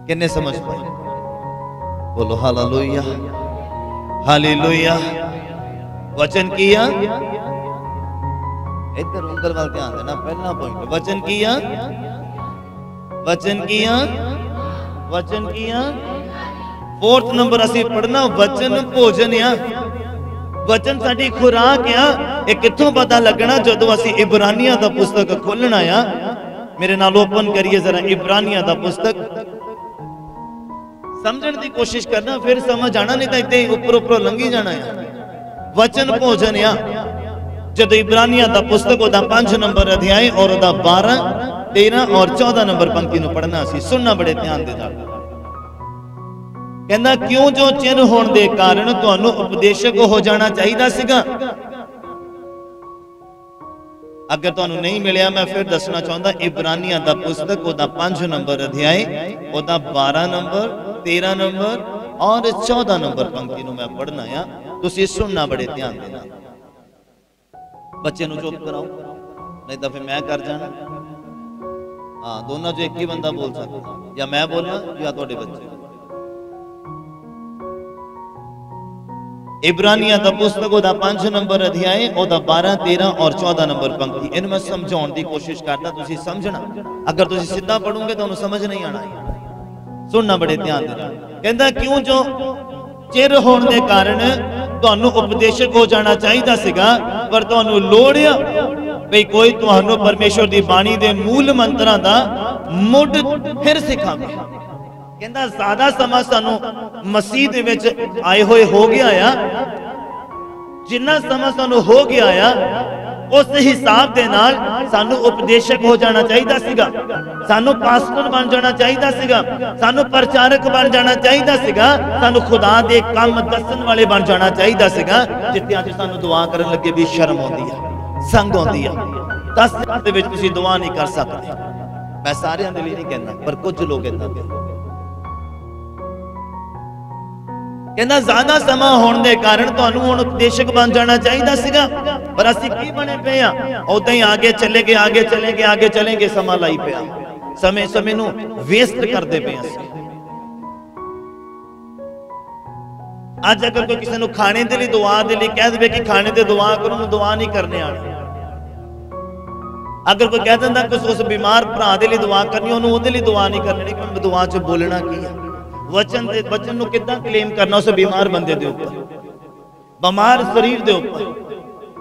किन्ने समझ पाए? बोलो हालेलुया, हालेलुया। वचन किया, इधर उंगल वाल ध्यान देना, पहला पॉइंट वचन किया, वचन किया, वचन किया। फोर्थ नंबर असीं पढ़ना वचन भोजन आ, वचन साडी खुराक आ। ये कित्थों पता लगना? जदों असीं इब्रानियां दा पुस्तक खोलना आ, मेरे नाल ओपन करिए जरा इब्रानियां दा पुस्तक, समझण दी कोशिश करना, फिर समझ आना, नहीं तो इत्ते उपर उपर लंघी जाना है। वचन भोजन आ। जदों इब्रानियां दा पुस्तक ओदा 5 नंबर अध्याय और ओदा 12, 13 और 14 नंबर पंक्ति नूं पढ़ना सी, सुनना बड़े ध्यान दे नाल। कहंदा क्यों जो चिर होण दे कारण तुहानूं उपदेशक हो जाना चाहिदा सीगा। अगर तुहानूं नहीं मिलिया मैं फिर दसना चाहुंदा, इब्रानियां दा पुस्तक ओदा 5 नंबर अध्याय, ओदा 12 नंबर, 13 नंबर और 14 नंबर पंक्ति नूं मैं पढ़ना आ, तुसीं सुनना बड़े ध्यान दे नाल। बच्चे नूं चुप कराओ, नहीं तो फिर मैं कर जाना। हाँ, दोनों जो एक ही बंदा बोल सकता, या मैं बोलना या तुहाडे बच्चे। इब्रानिया का पुस्तक ओदा 5 नंबर अध्याय ओदा 12, 13 और 14 नंबर पंक्ति इन मैं समझाने की कोशिश करता, तुसी समझना। अगर तुसी सीधा पढ़ोगे तो समझ नहीं आना, सुनना बड़े ध्यान देना। कहता क्यों जो चिर होने के कारण तुहानू उपदेशक हो जाना चाहिए सीगा, पर तुहानू लोड़ आ भई कोई तुहानू परमेश्वर की बाणी के मूल मंत्रां दा मुढ़ फिर सिखावे। कहता ज्यादा समा सानू मसीह दे विच आए हुए हो गया आ, जिन्ना समा सानू हो गया आ उस हिसाब दे नाल सानू उपदेशक हो जाना चाहिए सीगा, सानू पास्टर बन जाना चाहिए सीगा, सानू प्रचारक बन जाना चाहिए सीगा, सानू खुदा दे काम दसन वाले बन जाना चाहिए सीगा। जिथे अज सानू दुआ करन लगे भी शर्म आउंदी है, संग आउंदी है, 10 दिन दे विच तुसीं दुआ नहीं कर सकते। मैं सारे दे लई नहीं कहना, पर कुछ लोग इदां दे कहना ज्यादा समा होने के कारण तुहानू हुण उपदेशक बन जाना चाहिए सीगा, पर असीं की बने पे आ, उदां ही आगे चलेंगे आगे चलेंगे आगे चलेंगे, समा लाई पिया, समय समय नू वेस्ट करते पे असीं। अज अगर कोई किसी नू खाने के लिए दुआ दे लिए कह दे कि खाने ते दुआ करो, दुआ नहीं करने आनी। अगर कोई कह दिंदा कि उस बीमार भरा दे लिए दुआ करनी, उन्होंने उहदे लिए दुआ नहीं करनी, कि दुआ च बोलना की है, वचन दे वचन नू किद्दां क्लेम करना उस बीमार बंदे दे ऊपर, बीमार शरीर दे ऊपर।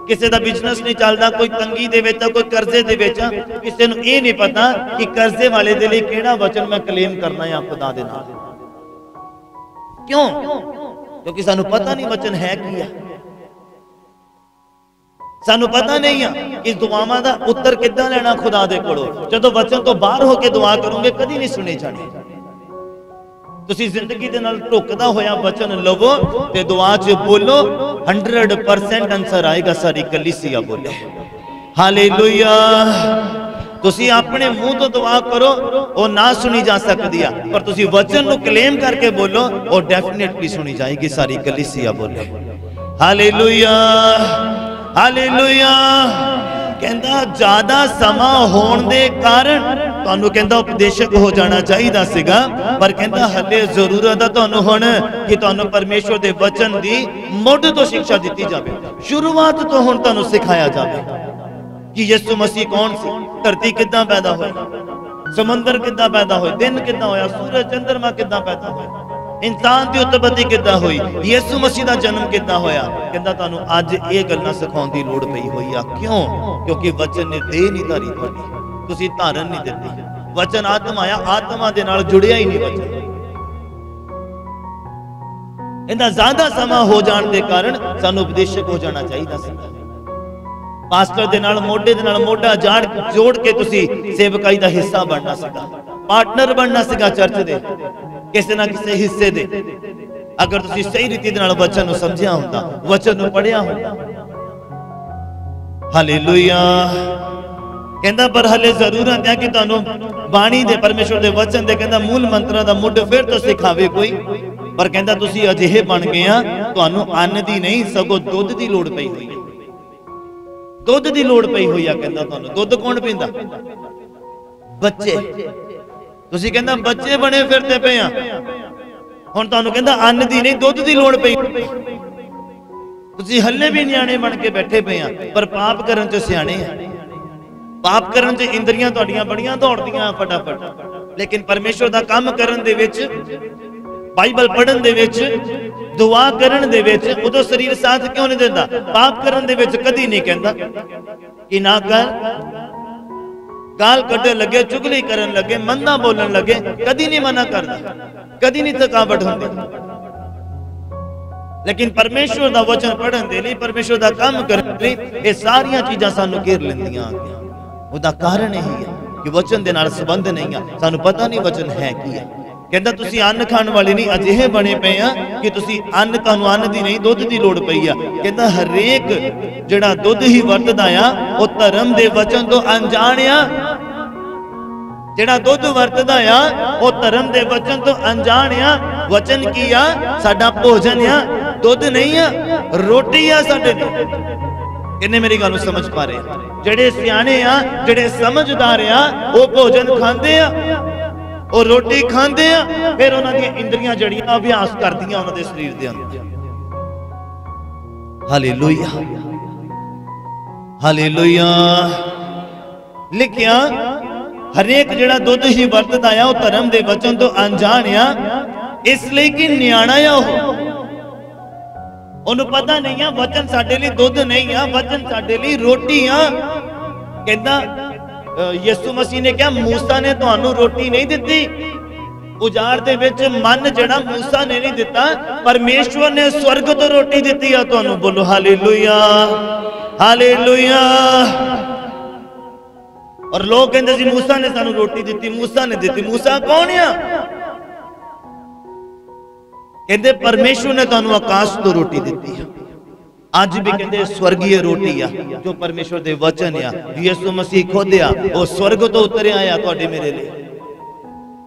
किसी का बिजनेस नहीं चलता, कोई तंगी दे विच, कोई कर्जे दे विच, किसी नू ये नहीं पता कि कर्जे वाले दे लिए किहड़ा वचन मैं क्लेम करना है खुदा दे नाल। क्यों? क्योंकि सानू पता नहीं वचन है की है, सानू पता नहीं है कि दुआवां दा उत्तर किद्दां लेना खुदा दे कोलों। जदों वचन तो बाहर होके दुआ करोगे कदी नहीं सुनी जानी। तुसी जिंदगी दे नाल ढुकदा होया वचन लवो ते दुआ च बोलो, 100% आंसर आएगा। सारी कलीसिया बोले हालेलुया। तुसी अपने मुंह तो दुआ करो वो ना सुनी जा सकती है, पर तुसी वचन को क्लेम करके बोलो और डेफिनेटली सुनी जाएगी। सारी कलीसिया बोले हालेलुया हालेलुया। कहंदा ज्यादा समा होने दे कारण तुहानू कहंदा उपदेशक हो जाना चाहिए सीगा, पर कहंदा हले जरूरत है तुहानू हुण कि तुहानू परमेश्वर दे वचन दी मुढ़ तो शिक्षा दी जाए, शुरुआत तो हुण तुहानू सिखाया जाए कि यीशु मसीह कौन सी, धरती किद्दां पैदा हुई, समुंदर किद्दां पैदा हुए, दिन किद्दां होया, सूरज चंद्रमा किद्दां पैदा हुए, इंसान की उत्पत्ति किद्दां हुई, यीशु मसीह का जन्म किद्दां होया। कहंदा तुहानू अज ये गल्लां सिखाउण दी लोड़ पई हुई आ। क्यों? क्योंकि वचन ने देह नहीं धारी तुहाडी, तुसीं धारण नहीं दित्ती। वचन आत्मा आया, आत्मा दे नाल जुड़िया ही नहीं वचन। इन्दा ज्यादा समा हो जाने के कारण सानू उपदेशक हो जाना चाहिए सीगा। पास्टर दे नाल मोढे दे नाल मोढा जोड़ के तुसी सेवकाई दा हिस्सा बनना सीगा, पार्टनर बनना सीगा चर्च दे किसी ना किसी हिस्से दे। अगर तुसी सही रीति दे नाल वचन नूं समझिया हुंदा, वचन नूं पढ़िया हुंदा। हालेलुया। कहंदा पर हले जरूरत है कि तुहानू बाणी दे परमेश्वर दे वचन दे कहंदा मूल मंत्रां दा मुढ़ फिर तो सिखावे कोई, पर कहंदा तुसी अजिहे बन गए आ, तुहानू अन्न दी नहीं सगों दुध दी लोड़ पई हुई है, दुध दी लोड़ पई हुई है। कहंदा तुहानू दुध कौन पींदा? बच्चे। तुसी कहंदा बच्चे बने फिरते पे आ, हुण तुहानू कहंदा अन्न दी नहीं दुध दी लोड़ पई। तुसी हल्ले भी न्याणे बन के बैठे पे आ, पर पाप करन च सियाणे आ। पाप करन च इंद्रियां तुहाडियां बड़ियां दौड़दियां फटाफट, लेकिन परमेश्वर दा काम करन दे विच, बाइबल पढ़न दे विच, दुआ करन दे विच उदों शरीर साथ क्यों नहीं देता? पाप करन दे विच कदी नहीं कहंदा कि ना कर। गाल कड्डन लगे, चुगली करन लगे, मंदा बोलन लगे, कदी नहीं मना करदा, कदी नहीं थकावट होंदी। लेकिन परमेश्वर दा वचन पढ़न दे लई, परमेश्वर दा काम करन लई ये सारियां चीजां सानू घेर लैंदियां। उहदा कारण यही है कि वचन दे नाल संबंध नहीं है, सानू पता नहीं वचन है की है। कहंदा तुसी अन्न खाण वाले नहीं अजिहे बने पे आ कि तुसी अन्न, तुहानू अन्न दी नहीं दुध दी लोड़ पई आ। कहंदा हरेक जिहड़ा दुध ही वरतदा आ वो धर्म दे वचन तो अनजाण आ। जिहड़ा दुध वरतदा आ वो धर्म दे वचन तो अनजाण आ। वचन की आ? साडा भोजन आ, दुध नहीं आ, रोटी आ साडे लिए। किन्ने मेरी गल समझ पा रहे? जिहड़े सियाणे आ, जिहड़े समझदार आ, वो भोजन खांदे आ, और रोटी खांदे आ, फिर उन्हां दी इंद्रियां जड़ियां अभ्यास करदियां उन्हां दे शरीर दे अंदर। Hallelujah hallelujah. लिखिया हरेक जिहड़ा दुध ही वरतदा आ वो धर्म दे वचन तो अनजान आ, इसलिए कि न्याणा आ ओनू पता नहीं आ वचन साडे लई दुध नहीं आ, वचन साडे लई रोटी आ। कहंदा यीशु मसीह ने कहा मूसा ने तुहानू रोटी नहीं दिती, उजाड़ दे विच मन जिहड़ा मूसा ने नहीं दिता, परमेश्वर ने स्वर्ग तो रोटी दिती आ तुहानू। बोलो हालेलुया हालेलुया। और लोग कहंदे सी मूसा ने सानू रोटी दिती, मूसा ने दिती। मूसा कौन आ? कहंदे परमेश्वर ने तुहानू आकाश तो रोटी दिती है। आज भी कहते स्वर्गीय रोटी आ जो परमेश्वर दे वचन आ, यीशु मसीह खुद आ, वो स्वर्ग तो उतरिया आ तुहाडे मेरे लिए।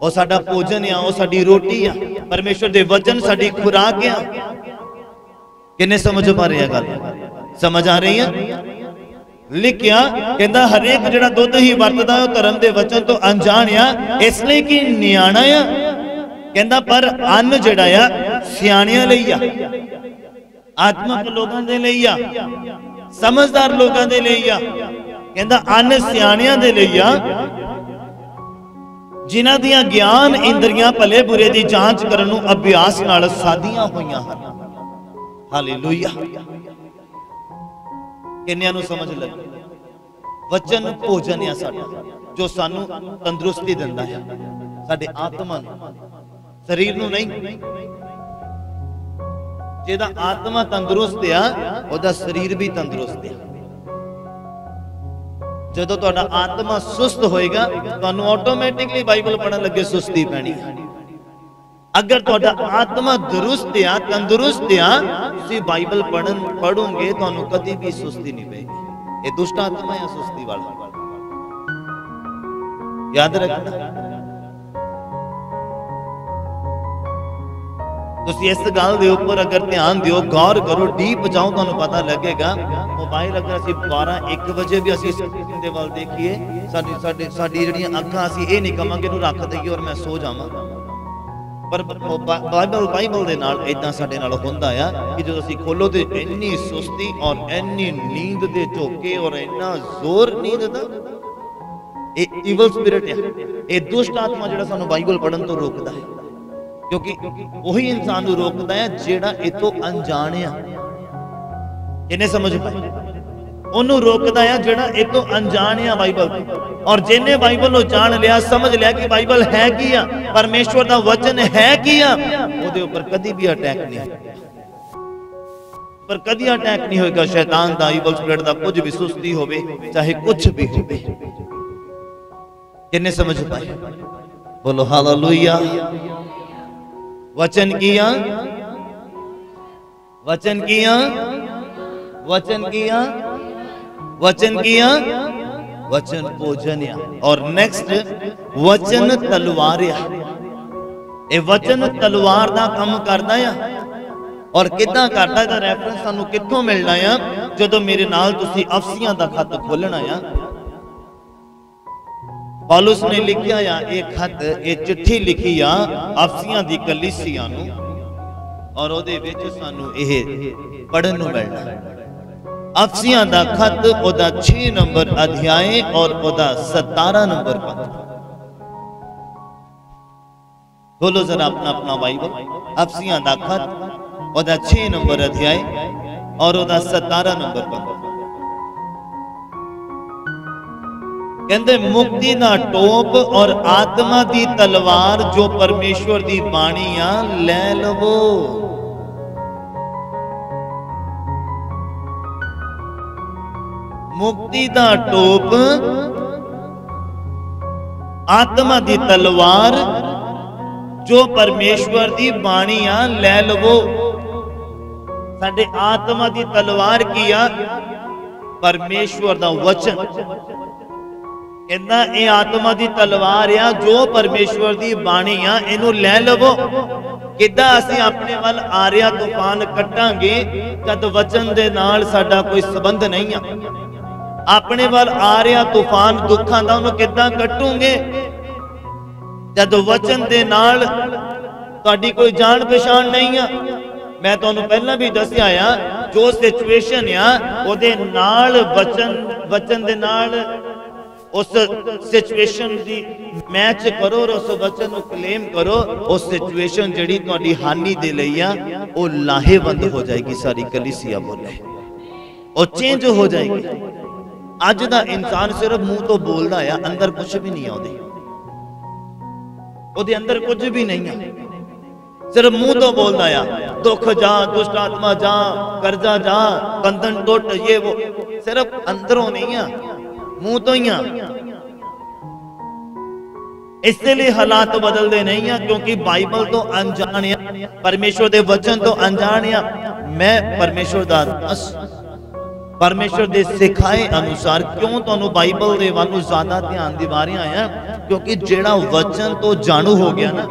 वो साडा भोजन आ, वो साडी रोटी आ, परमेश्वर दे वचन साडी खुराक आ। किन्ने समझ पा रहे हैं गल? समझ आ रही है? लिखिया कहंदा हरेक जिहड़ा दुध ही वरतदा है धर्म दे वचन तो अनजान आ, इसलिए कि न्याणा आ। कहंदा पर अन्न जिहड़ा आ सियाणियां लई आ, आत्मक लोगों दे लई आ, समझदार लोगों दे लई आ। कहंदा अन्न सियाणियां दे लई आ जिन्हां दियां ज्ञान इंद्रियां भले बुरे दी जांच करन नूं अभ्यास नाल साधियां होईयां हन। हालेलुया। किन्नियां नूं समझ लगी? वचन भोजन आ साडा जो सानू तंदुरुस्ती दिंदा है, साडे आत्मा नूं, शरीर नूं नहीं। जेदा आत्मा तंदुरुस्त आ ओदा शरीर भी तंदुरुस्त है। जदों तुहाडा आत्मा सुस्त होएगा तुहानू ऑटोमैटिकली बाइबल पढ़न लगे सुस्ती पैनी। अगर तुहाडा आत्मा दुरुस्त आ तंदुरुस्त आ तुसीं बाइबल पढ़ोगे तुहानू कदी भी सुस्ती नहीं पेगी। ये दुष्ट आत्मा है सुस्ती वाला, याद रखना। तुसीं इस गल दे उपर अगर ध्यान दिओ, गौर करो, डीप जाओ, तुहानू पता लगेगा। मोबाइल अगर असीं 12-1 बजे भी असीं स्क्रीन दे वल देखीए, साडी जिहड़ियां अखां असीं ये नहीं कहांगे इहनू रख दईए और मैं सो जावां। पर बाइबल दे नाल इदां साडे नाल हुंदा आ कि जदों असीं खोलो ते इन्नी सुस्ती और इन्नी नींद दे झोंके और इन्ना जोर नींद दा, ये ईवल स्पिरिट है, ये दुष्ट आत्मा जिहड़ा सानू बाइबल पढ़न तो रोकदा है। क्योंकि वही इंसान नूं रोकदा है जिहड़ा इतों अनजान आ। इन्हें समझ पाए? ओनू रोकदा है जिहड़ा इतों अनजान आ बाइबल। और जिन्हें बाइबल नूं जान लिया, समझ लिया कि बाइबल है की आ, परमेश्वर दा वचन है की आ, ओदे उपर कदी भी अटैक नहीं होगा, पर कदी अटैक नहीं होएगा शैतान दा, ईवल स्पिरिट दा, कुछ भी सुस्ती होवे चाहे कुछ भी होवे। किन्ने समझ पाए? बोलो हालेलुया। वचन किया, वचन किया, वचन किया, वचन किया, वचन भोजन या। और नेक्स्ट वचन तलवार या। ये वचन तलवार दा काम करदा या। और किदां करदा है, रेफरेंस सानू कित्थों मिलना है? जदों मेरे नाल तुसी अफसियां दा खत खोलना है। पौलुस ने लिखिया या एक खत, एक चिट्ठी लिखी आ अफसियां दी कलीसिया नूं, और ओदे विच सानू यह पढ़न नूं मिलना। अफसियां दा खत ओदा 6 नंबर अध्याय और ओदा 17 नंबर पद। खोलो जरा अपना अपना बाइबल। अफसियां दा खत ओदा 6 नंबर अध्याय और ओदा 17 नंबर पद। कहते मुक्ति दा टोप और आत्मा दी तलवार जो परमेश्वर दी बाणी आ ले लवो। मुक्ति दा टोप, आत्मा दी तलवार जो परमेश्वर दी बाणी आ ले लवो। साडे आत्मा दी तलवार की आ? परमेश्वर दा वचन। कहना ये आत्मा दी तलवार आ जो परमेश्वर दी बाणी आ, इनू ले लवो। किदां असीं अपने वल आ रहा तूफान कट्टांगे जद वचन दे नाल साडा कोई संबंध नहीं आ। अपने वल आ रहा तूफान दुखां दा उहनूं किदां कट्टूंगे जद वचन दे नाल तुहाडी कोई जान पहचान नहीं आ। मैं तुहानूं पहलां भी दस्सिया आ, जो सिचुएशन आ ओदे नाल वचन दे नाल उस सिचुएशन दी मैच करो और उस वचन को क्लेम करो। उस सिचुएशन जिहड़ी तुहाडी हानि दे लई आ वो लाहेवंद हो जाएगी। सारी कलीसिया बोले और चेंज हो जाएगी। अज दा इंसान सिर्फ मुंह तो बोलदा है, अंदर कुछ भी नहीं है। ओदे अंदर कुछ भी नहीं है, सिर्फ मुंह तो बोलदा है दुख जा, दुष्ट आत्मा जा, कर्जा जा, बंधन टुट, ये वो, सिर्फ अंदरों नहीं है, मुंह तो ही है। इसलिए हालात बदलते नहीं है क्योंकि बाइबल तो अनजान है, परमेश्वर के वचन तो अनजान है। मैं परमेश्वर दा परमेश्वर के सिखाए अनुसार क्यों तुहानू बाइबल के वालों ज्यादा ध्यान दिवा रहा है, क्योंकि जेड़ा वचन तो जाणू हो गया ना,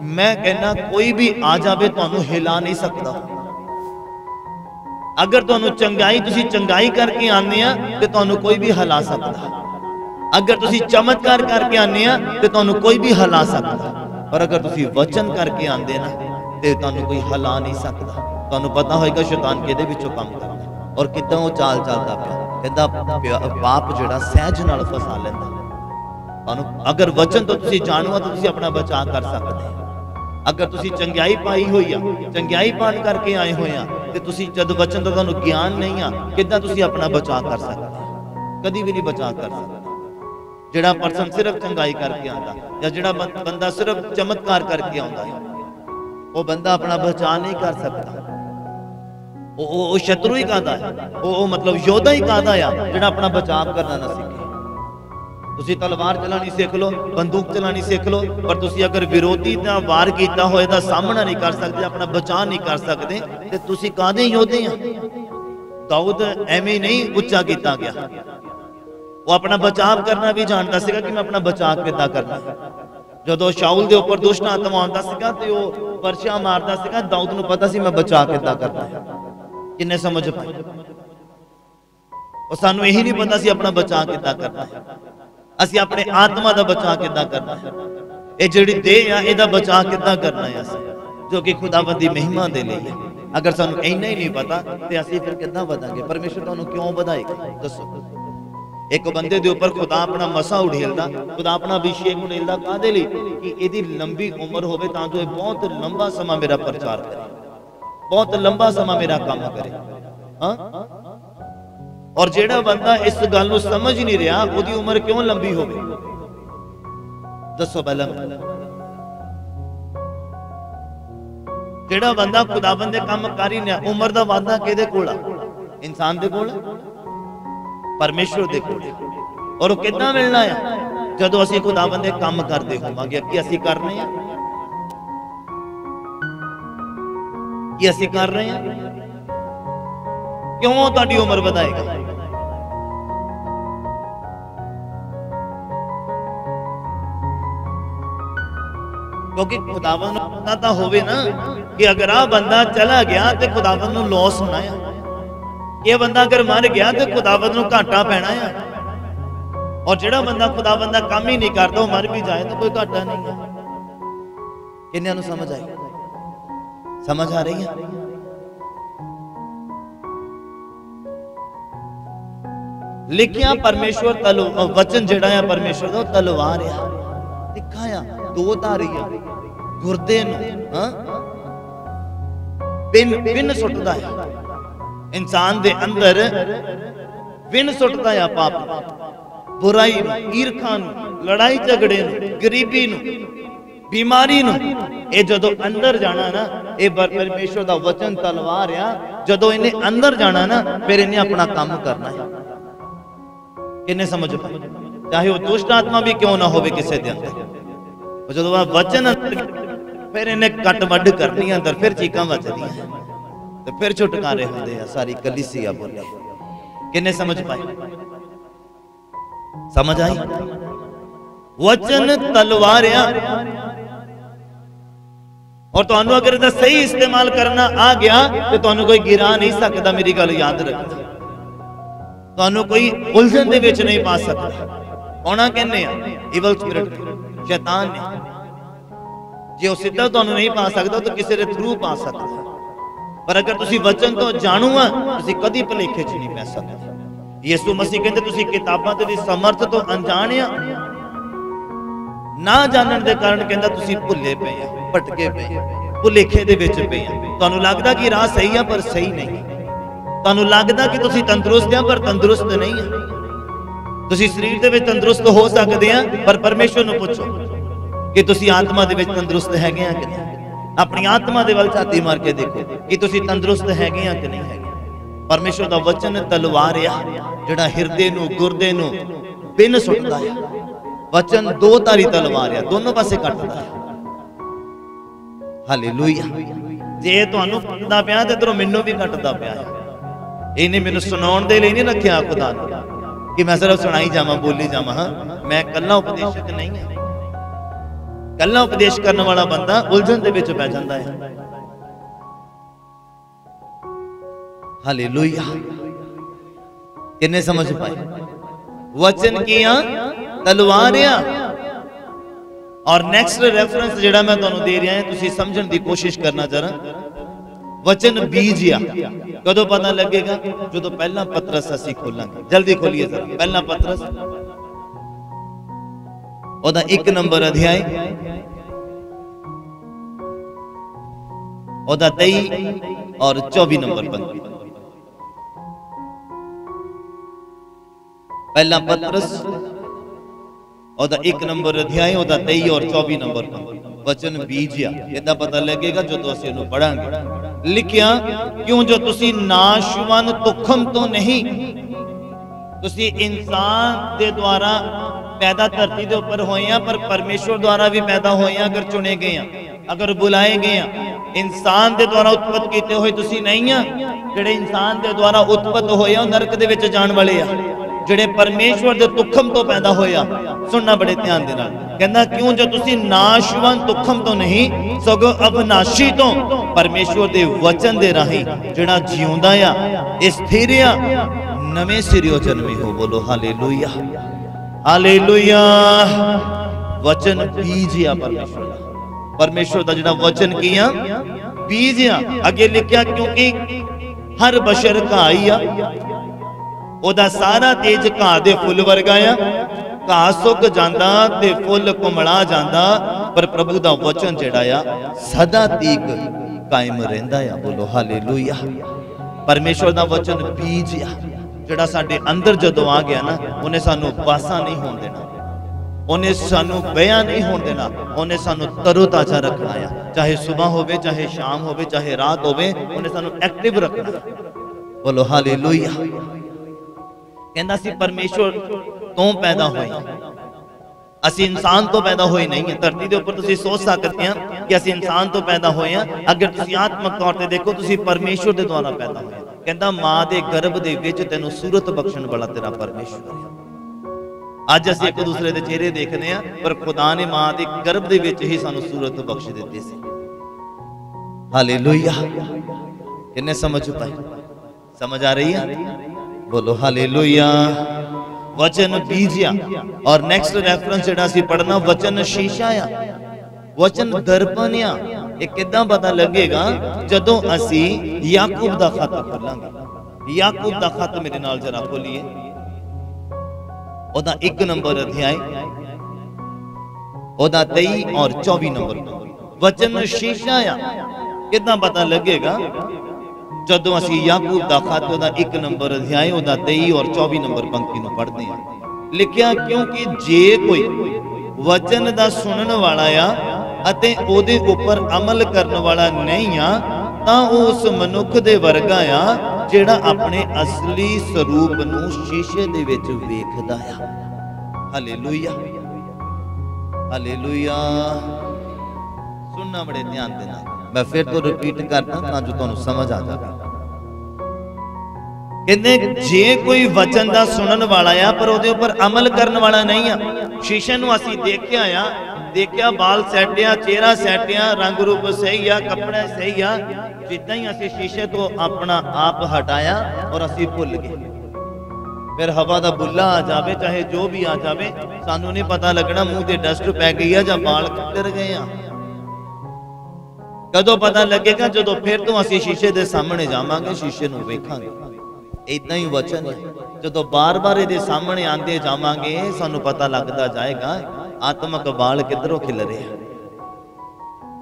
मैं कहना कोई भी आ जाए तुहानू हिला नहीं सकता। अगर तुहानू चंगाई तुसी चंगाई करके आने तो तुहानू कोई भी हिला सकता। अगर तुसी चमत्कार करके आने तो तुहानू कोई भी हिला सकता। और अगर तुसी वचन करके आंदे ना तो तुहानू कोई हिला नहीं सकता। तुहानू पता होगा शैतान किहदे विचों काम करदा और किदां वो चाल चलदा पिया। कहंदा पाप जिहड़ा सहज नाल फसा लैंदा। तुहानू अगर वचन तो तुसी जाणो तो तुसी अपना बचाव कर सकदे। अगर तुसी चंगियाई पाई हुई आ, चंगियाई पान करके आए हुए आ, ते तुसी जद वचन तो तुहानू ज्ञान नहीं आ, किदां तुसी अपना बचाव कर सकदे? कदी भी नहीं बचाव कर सकते। जिहड़ा परसन सिर्फ चंगाई करके आंदा या जिहड़ा बंदा सिर्फ चमत्कार करके आंदा है, वो बंदा अपना बचाव नहीं कर सकता। वो शत्रु ही कहता है, वो मतलब योद्धा ही कहता है जिहड़ा अपना बचाव करना ना सीखे। तुसी तलवार चलानी सीख लो, बंदूक चलानी सीख लो, पर तुसी अगर विरोधी दा वार कीता होए दा सामना नहीं कर सकते, अपना बचाव नहीं कर सकते, ते तुसी कादे योद्धे हैं? दाऊद एवें नहीं उच्चा किया गया, वो अपना बचाव करना भी जानता सीगा कि मैं अपना बचाव किद्दां करना है। जदों शाऊल दे उपर दुष्ट आत्मा आंदा सीगा ते वो परछियां मारदा सीगा, दाऊद नूं पता सी मैं बचाव किद्दां करना है। किन्ने समझ पाए? और सानू यही नहीं पता सी अपना बचाव किद्दां करना है। असी अपने आत्मा का बचाव किद्दां करना है, ये जिहड़ी देह आ इहदा बचाव किद्दां करना है असी, जो कि खुदावंद दी महिमा दे लई है। अगर सानू इन्ना ही नहीं पता तो असी फिर किद्दां वधांगे? परमेश्वर तुहानू क्यों वधाएगा? दसो। एक बंदे दे उपर खुदा अपना मसा उड़ेलदा, खुदा अपना अभिषेक उड़ेलदा काहदे लई? कि इहदी लंबी उम्र होवे तां जो बहुत लंबा समा मेरा प्रचार करे, बहुत लंबा समा मेरा काम करे। हाँ, और जेड़ा बंदा इस गल नूं समझ नहीं रहा, उहदी उम्र क्यों लंबी होवे? दसो पहला। जेड़ा बंदा खुदावंद दे काम कर ही नहीं, उम्र दा वादा किहदे कोल आ? इंसान दे कोल, परमेश्वर दे कोल। और वो किद्दां मिलना है? जदों असीं खुदावंद दे काम करदे होवांगे। कि असीं करने हैं? कि असीं कर रहे हैं? क्यों तुहाडी उम्र वधाएगा? क्योंकि खुदावंद नूं पता तां होवे ना कि अगर आ बंदा चला गया तो खुदावंद नूं लॉस होना है। ये बंदा अगर मर गया तो खुदावंद नूं घाटा पैना है। और जिहड़ा बंदा खुदावंद दा काम ही नहीं करता, वो मर भी जाए तो कोई घाटा नहीं है। किन्नियां नूं समझ आई? समझ आ रही है? लिखिया परमेश्वर वचन जिहड़ा है परमेश्वर दा तलवार है, दिखाया दो धारी है, गुरदे नूं पिन सुटदा है। इंसान दे अंदर विन सुटदा है पाप, बुराई, ईर्खा, लड़ाई झगड़े, गरीबी, बीमारी। ये जदों अंदर जाना ना, ये परमेश्वर दा वचन तलवार आ, जदों इन्हें अंदर जाना ना फिर इन्हें अपना काम करना है। किन्ने समझ पाए? चाहे वो दुष्ट आत्मा भी क्यों ना होवे किसी दे अंदर, जदों वचन फिर इन्हें कट वड करनी अंदर, फिर चीकां वजदियां तो फिर छुटकारे होंदे आ। सारी कलीसिया बोले। किन्ने समझ पाए? समझ आई? वचन तलवार आ, और तुहानू अगर इहदा सही इस्तेमाल करना आ गया तो तुहानू कोई गिरा नहीं सकता। मेरी गल याद रखना, तुहानू कोई उलझन दे विच नहीं पा सकता। कौना कहने आ? इवल स्पिरिट, शैतान ने। जे वो सीधा तुहानू नहीं पा सकता तो किसी के थ्रू पा सकता। पर अगर तुसी वचन तो जाणू आ तुसी कदी भुलेखे च नहीं पै सकदे। यीशु मसीह कहते तुसी किताबां दी समर्थ तो अनजान आ, ना जानन दे कारण कहंदा तुसी भुले पे आ, भटके पे आ, भुलेखे दे विच पे आ। तुहानू लगदा कि राह सही आ पर सही नहीं, तुहानू लगदा कि तुसी तंदुरुस्त आ पर तंदुरुस्त नहीं आ। तुसी शरीर दे विच तंदुरुस्त हो सकदे आ पर परमेश्वर नू पुछो कि तुसी आत्मा दे विच तंदुरुस्त हैगे आ कि नहीं। अपनी आत्मा दे वल छाती मार के देखो कि तुसी तंदुरुस्त हैगे आ कि नहीं हैगे। परमेश्वर दा वचन तलवार आ जिहड़ा हिरदे नू गुरदे नू पिन सुटदा है। वचन दो धारी तलवार आ, दोनों पासे कटदा है। हालेलुया। जे तुहानू कटदा पिया ते इधरों मैनू भी कटदा पिया है। इन्हें मैनू सुनाउण दे लई नहीं रखिया खुदा ने कि मैं सिर्फ सुनाई जावां बोली जावां। हाँ, मैं कल्ला उपदेशक नहीं है। कल्ला उपदेश करने वाला बंदा उलझन दे विच पै जांदा है। हालेलुया। किन्ने समझ पाए? वचन किया तलवार आ। और नेक्स्ट रेफरेंस जेड़ा मैं तुहानू दे रहा है तुसी समझण दी कोशिश करना जरा। वचन बीज आ। कदों पता लगेगा? जो पहला पतरस असी खोलांगे। जल्दी खोलिए जरा। पहला पतरस ओदा 1 नंबर अध्याय ओदा 23 और 24 नंबर पंक्ति। पहला पतरस ओदा 1 नंबर अध्याय ओदा 23 और 24 नंबर पंक्ति। वचन बीज आ। इदा पता लगेगा जो असीं इहनूं पढ़ांगे। लिखिया क्यों जो तुसी नाशवान तुखम तो नहीं, तुसी इंसान दे द्वारा पैदा धरती के उपर होए हैं पर परमेश्वर द्वारा भी पैदा होए हैं। अगर चुने गए हैं, अगर बुलाए गए हैं, इंसान के द्वारा उत्पत्त किए हुए तुसी नहीं आ। जिहड़े इंसान के द्वारा उत्पत्त होए नरक दे विच जाण वाले आ, जिहड़े परमेश्वर दे तुखम तो पैदा होए। सुनना बड़े ध्यान दे नाल। कहंदा क्यों जो तुसी नाशवान तुखम तो नहीं सगों अविनाशी तो परमेश्वर दे वचन दे राही जिहड़ा जिउंदा आ स्थिर आ नवे सिरियों जन्मे हो। बोलो हालेलुया। हालेलुया। वचन बीज आ परमेश्वर दा। परमेश्वर दा जिहड़ा वचन किया बीज आ। अगे लिखिया क्योंकि हर बशर घाह ही आ, ओदा सारा तेज घाह दे फुल वर्गा आ। घाह सुक जांदा ते फुल कुमड़ा जांदा पर प्रभु दा वचन जिहड़ा आ सदा तीक कायम रहिंदा आ। बोलो हालेलुया। परमेश्वर दा वचन बीज आ जिहड़ा साडे अंदर जदों आ गया ना, उन्हें सानू बासा नहीं होण देना, उन्हें सानू बया नहीं होण देना, उन्हें सानू तरोताजा रखना है। चाहे सुबह होवे, चाहे शाम होवे, चाहे रात होवे, उन्हें सानू एक्टिव रखना। बोलो हालेलुया। कहंदा सी परमेश्वर तो पैदा होए, असी इंसान तो पैदा होए नहीं है। धरती के उपर तुसीं सोच सकते हैं कि असी इंसान तो पैदा होए हैं। अगर तुसीं आत्मक तौर पर देखो तुसीं परमेश्वर के द्वारा पैदा होए। कहंदा मां दे गर्भ दे विच तैनूं सूरत बख्शण वाला तेरा परमेश्वर है। अज असीं एक दूसरे दे चेहरे देखदे हां पर खुदा ने मां दे गर्भ दे विच ही सानूं सूरत बख्श दित्ती सी। हालेलुया। किन्ने समझ पाए? समझ आ रही है? बोलो हालेलुया। वचन बीज आ। और नेक्स्ट रेफरेंस जिहड़ा सी पढ़ना वचन शीशा आ, वचन दर्पण आ। ये किदां पता लगेगा? जदों असी याकूब दा खत खोलांगे। याकूब दा खत मेरे नाल जरा खोलिए। ओदा 1 नंबर अध्याय ओदा 23 और 24 नंबर। वचन शीशा आ। किदां पता लगेगा? जदों असी याकूब दा खत ओदा 1 नंबर अध्याय ओदा 23 और 24 नंबर पंक्ति नूं पढ़दे हां। लिखिया क्योंकि जे कोई वचन दा सुनन वाला आ अते ओदे उपर अमल करन वाला नहीं आ तां उस मनुख दे वर्गा आ जिहड़ा अपने असली स्वरूप नूं शीशे दे विच वेखदा आ। हालेलुया। हालेलुया। सुनना बड़े ध्यान देना। मैं फिर तो रिपीट करता तां जो तुहानूं समझ आ जाए। कहंदे जे कोई वचन दा सुनन वाला आ पर ओदे उपर अमल करन वाला नहीं आ। शीशे नूं असीं देखिया आ, देखिया बाल सैट आ, चेहरा सैट आ, रंग रूप सही आ, कपड़े सही आ, जिद्दां ही असीं शीशे तो अपना आप हटाया और असीं भुल गए। फिर हवा दा बुल्ला आ जावे चाहे जो भी आ जावे सानू नहीं पता लगना मूंह ते डस्ट पै गई है जां बाल किधर गए आ। कदों पता लगेगा जो फिर तो असी शीशे के सामने जावांगे, शीशे नूं वेखांगे। इदां ही वचन है, जो बार बार ये सामने आते जावांगे सानू पता लगता जाएगा आत्मक बाल किधरों खिल रहे हैं,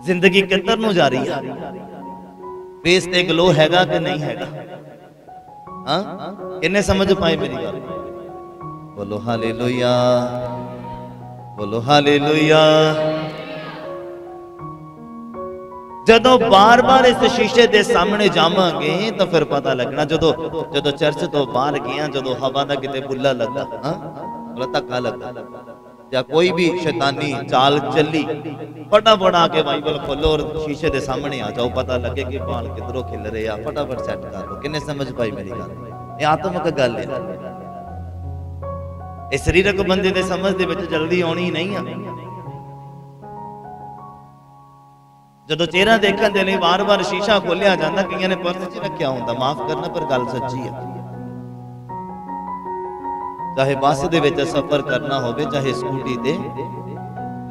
जिंदगी किधर नूं जा रही है, फेस ते ग्लो हैगा कि नहीं हैगा। हाँ, किन्ने समझ पाए मेरी गल? बोलो हालेलुया, बोलो हालेलुया। जदों बार बार इस शीशे के सामने जावांगे तो फिर पता लगना, जो चर्च तो बाहर गया, जो हवा का किते बुला लगा, हाँ धक्का लगा या कोई भी शैतानी चाल चली, फटाफट आके बाइबल खोलो और शीशे के सामने आ जाओ, पता लगे कि बाल किधरों खिल रहे हैं, फटाफट सेट कर लो। किन्ने समझ पाई मेरी गल? ये आत्मक गल है, इस शरीरक बंदे दे समझ दे विच जल्दी आनी नहीं है। जो चेहरा देखने के लिए बार बार शीशा खोलिया जाता, कई ने पर्स च रखा होंदा, माफ करना पर गल सच्ची है। चाहे बस दे विच सफर करना होवे, चाहे स्कूटी ते,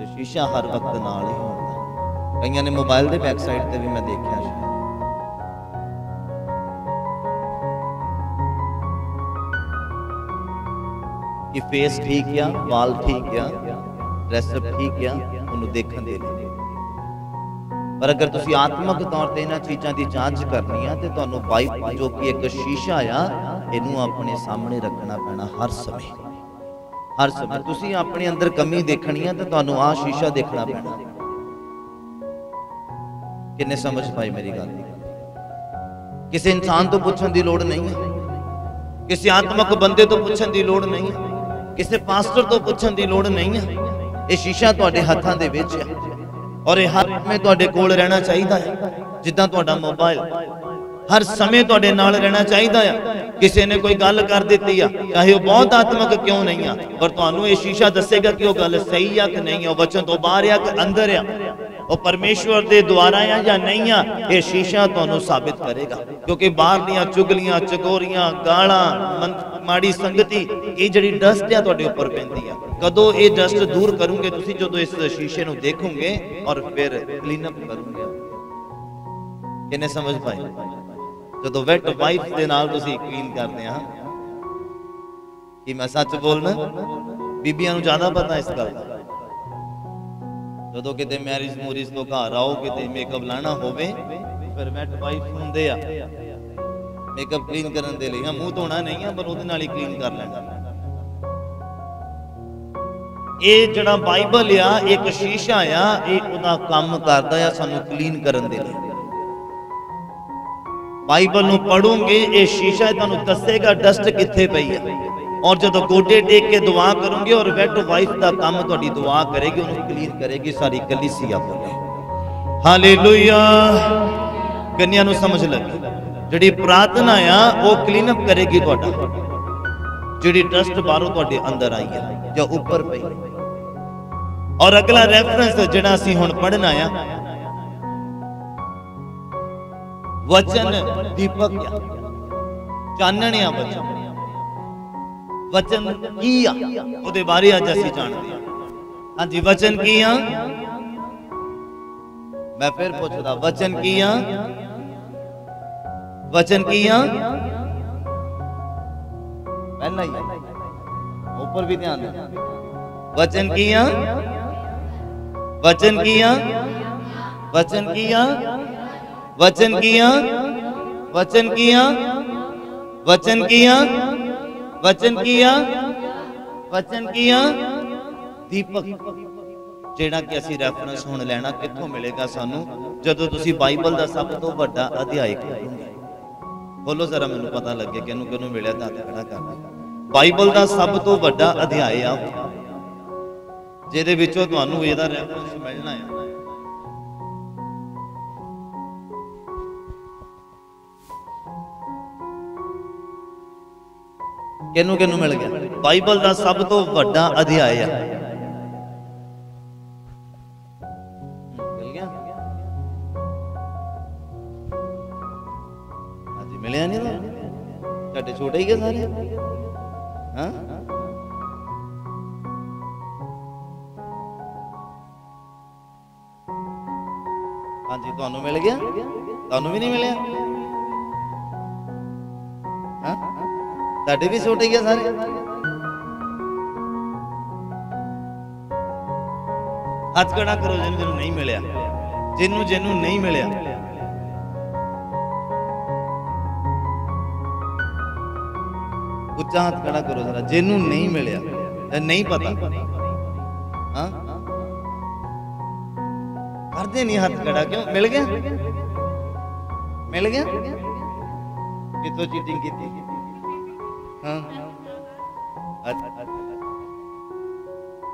शीशा हर वक्त नाल ही होंदा। कई ने मोबाइल के बैक साइड ते भी मैं देखा कि फेस ठीक है, बाल ठीक है, ड्रेसअप ठीक है, उन्होंने देखने दे लिए। पर अगर तुसी आत्मक तौर पर इन्हां चीज़ों की जांच करनी है तो तुहानू बाइबल जो कि एक शीशा आ, इनू अपने सामने रखना पैना हर समय। हर समय तुसी अपने अंदर कमी देखनी है तो तुहानू आ शीशा देखना पैना। किन्ने समझ पाई मेरी गल? किसी इंसान तो पूछने की लोड़ नहीं है, किसी आत्मक बंदे तो पूछने की लोड़ नहीं है, किसी पास्टर तो पूछने की लोड़ नहीं है। ये शीशा तुहाडे हत्थां दे विच है और ये हर में तुहाडे कोल रहना चाहिए है। जिद्दां तुहाडा मोबाइल हर समय तुहाडे नाल रहना चाहिए है। किसी ने कोई गल कर दी है, चाहे वो बहुत आत्मक क्यों नहीं है, पर तुहानू ये शीशा दसेगा कि वो गल सही है कि नहीं है, वचन तो बाहर है कि अंदर है, वो परमेश्वर के द्वारा है या नहीं है, ये शीशा तुहानू साबित करेगा। क्योंकि बाहर दियां चुगलियां, चकोरियां, गालां, माड़ी संगति, ये जिहड़ी डस्ट है तुहाडे उपर पैंदी है। कदों ये डस्ट दूर करोगे तुसीं? जदों इस शीशे नूं देखोगे और फिर क्लीन अप करोगे। किन्ने समझ पाए? जदों वेट वाइप दे नाल तुसीं क्लीन करदे हां, कि मैं सच बोलना, बीबियां नूं ज्यादा पता इस गल दा। जदों किते मैरिज मूरिज तो घर आओ, किते मेकअप लाना होवे, फिर वेट वाइप हुंदे आ मेकअप क्लीन करन दे लई। मुंह धोना नहीं है पर ओहदे नाल ही क्लीन कर लेना। ये जिहड़ा बाइबल आ एक शीशा आ, ये ओहदा काम करदा है सानू क्लीन करन दे लई। बाइबल नूं पढ़ोगे ये शीशा तुहानू दसेगा डस्ट कित्थे पई है, और जब गोडे टेक के दुआ करोगे और वेट वाइफ का काम तुहाडी दुआ करेगी, उन्हें क्लीन करेगी सारी कलीसिया बोले हालेलुया। कन्या नूं समझ लगी, जिहड़ी प्रार्थना आ वो क्लीन अप करेगी तुहाडा, जिहड़ी डस्ट बाहरों तुहाडे अंदर आई है या ऊपर पई। और अगला रेफरेंस जिहड़ा असीं हुण पढ़ना आ, वचन दीपक आ, चानण आ वचन। वचन की आ उहदे बारे अज असीं जाणदे हां। हां जी, वचन की आ? मैं फिर पूछदा, वचन की आ? वचन की आ? पहला ही ऊपर भी ध्यान देना। वचन की आ? वचन की आ? वचन की आ? वचन की आ? वचन की आ? वचन की आ? वचन किया, वचन किया। दीपक जेड़ा कि असी रेफरेंस हुण लेना कित्थों मिलेगा सानू? जदों तुसी बाइबल दा सब तो वड्डा अध्याय खोलोगे। बोलो जरा मैनूं पता लगे किहनूं किहनूं मिलिया तां खड़ा कर दे। बाइबल दा सब तो वड्डा अध्याय आ जिहदे विचों तुहानूं इहदा रेफरेंस मिलना है। किनू किनू मिल गया? बाइबल का सब तो वड्डा अध्याय है। मिल गया? हाँ जी, मिले नहीं तो छोटे ही के सारे। हाँ हाँ जी, तुहानू मिल गया, तुहानू भी नहीं मिलिया? हाँ, तुहाडे भी छुट गया सारे। हाथ खड़ा करो जिन्होंने नहीं मिलिया, जिन्होंने नहीं मिलिया। उच्चा हाथ खड़ा करो जरा, जिन्होंने नहीं मिलिया, नहीं पता। हाँ, करते नहीं हाथ खड़ा, क्यों? मिल गया, मिल गया कि तो चीटिंग की थी। हाँ,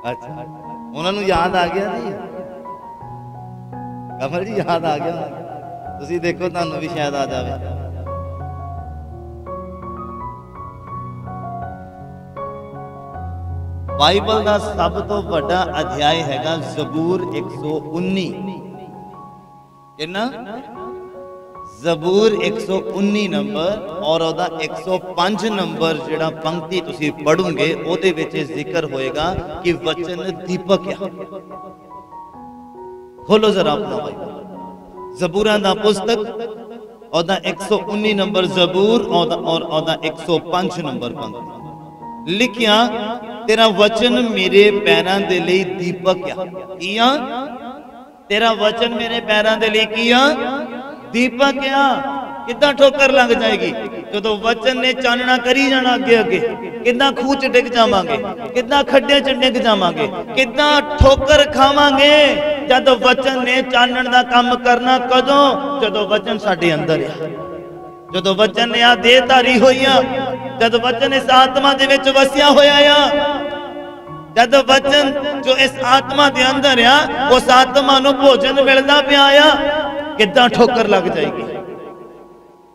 अच्छा, उन्होंने याद आ गया जी, कमल जी याद आ गया। तुसी देखो तुहानू भी शायद आ जाए। बाइबल का सब तो बड़ा अध्याय हैगा ज़बूर 119। कितना? ज़बूर 119 नंबर और ओदा 105 नंबर जिहड़ा पंक्ति तुसी पढ़ोगे ओदे विच जिक्र होएगा कि वचन दीपक है। खोलो जरा अपना बाइबल, ज़बूरां दा पुस्तक ओदा 119 नंबर ज़बूर और ओदा 105 नंबर पंक्ति लिखिया, तेरा वचन मेरे पैरां दे लई दीपक है। किया? तेरा वचन मेरे पैरां दे लई किया? दीपक आ। कितना ठोकर लग जाएगी जो वचन ने चानना करी जाना अगे अगे, कितना खूह च डिग जावांगे, कितना खड्डे च डिग जावांगे, कितना ठोकर खावांगे जब वचन ने चानण दा काम करना। कदों? जो वचन साडे अंदर है, जो वचन ने आ देहधारी होई आ, जब वचन इस आत्मा दे विच वसिया होया आ, जब वचन जो इस आत्मा दे अंदर आ उस आत्मा नूं भोजन मिलदा पिया आ, कितना ठोकर लग जाएगी।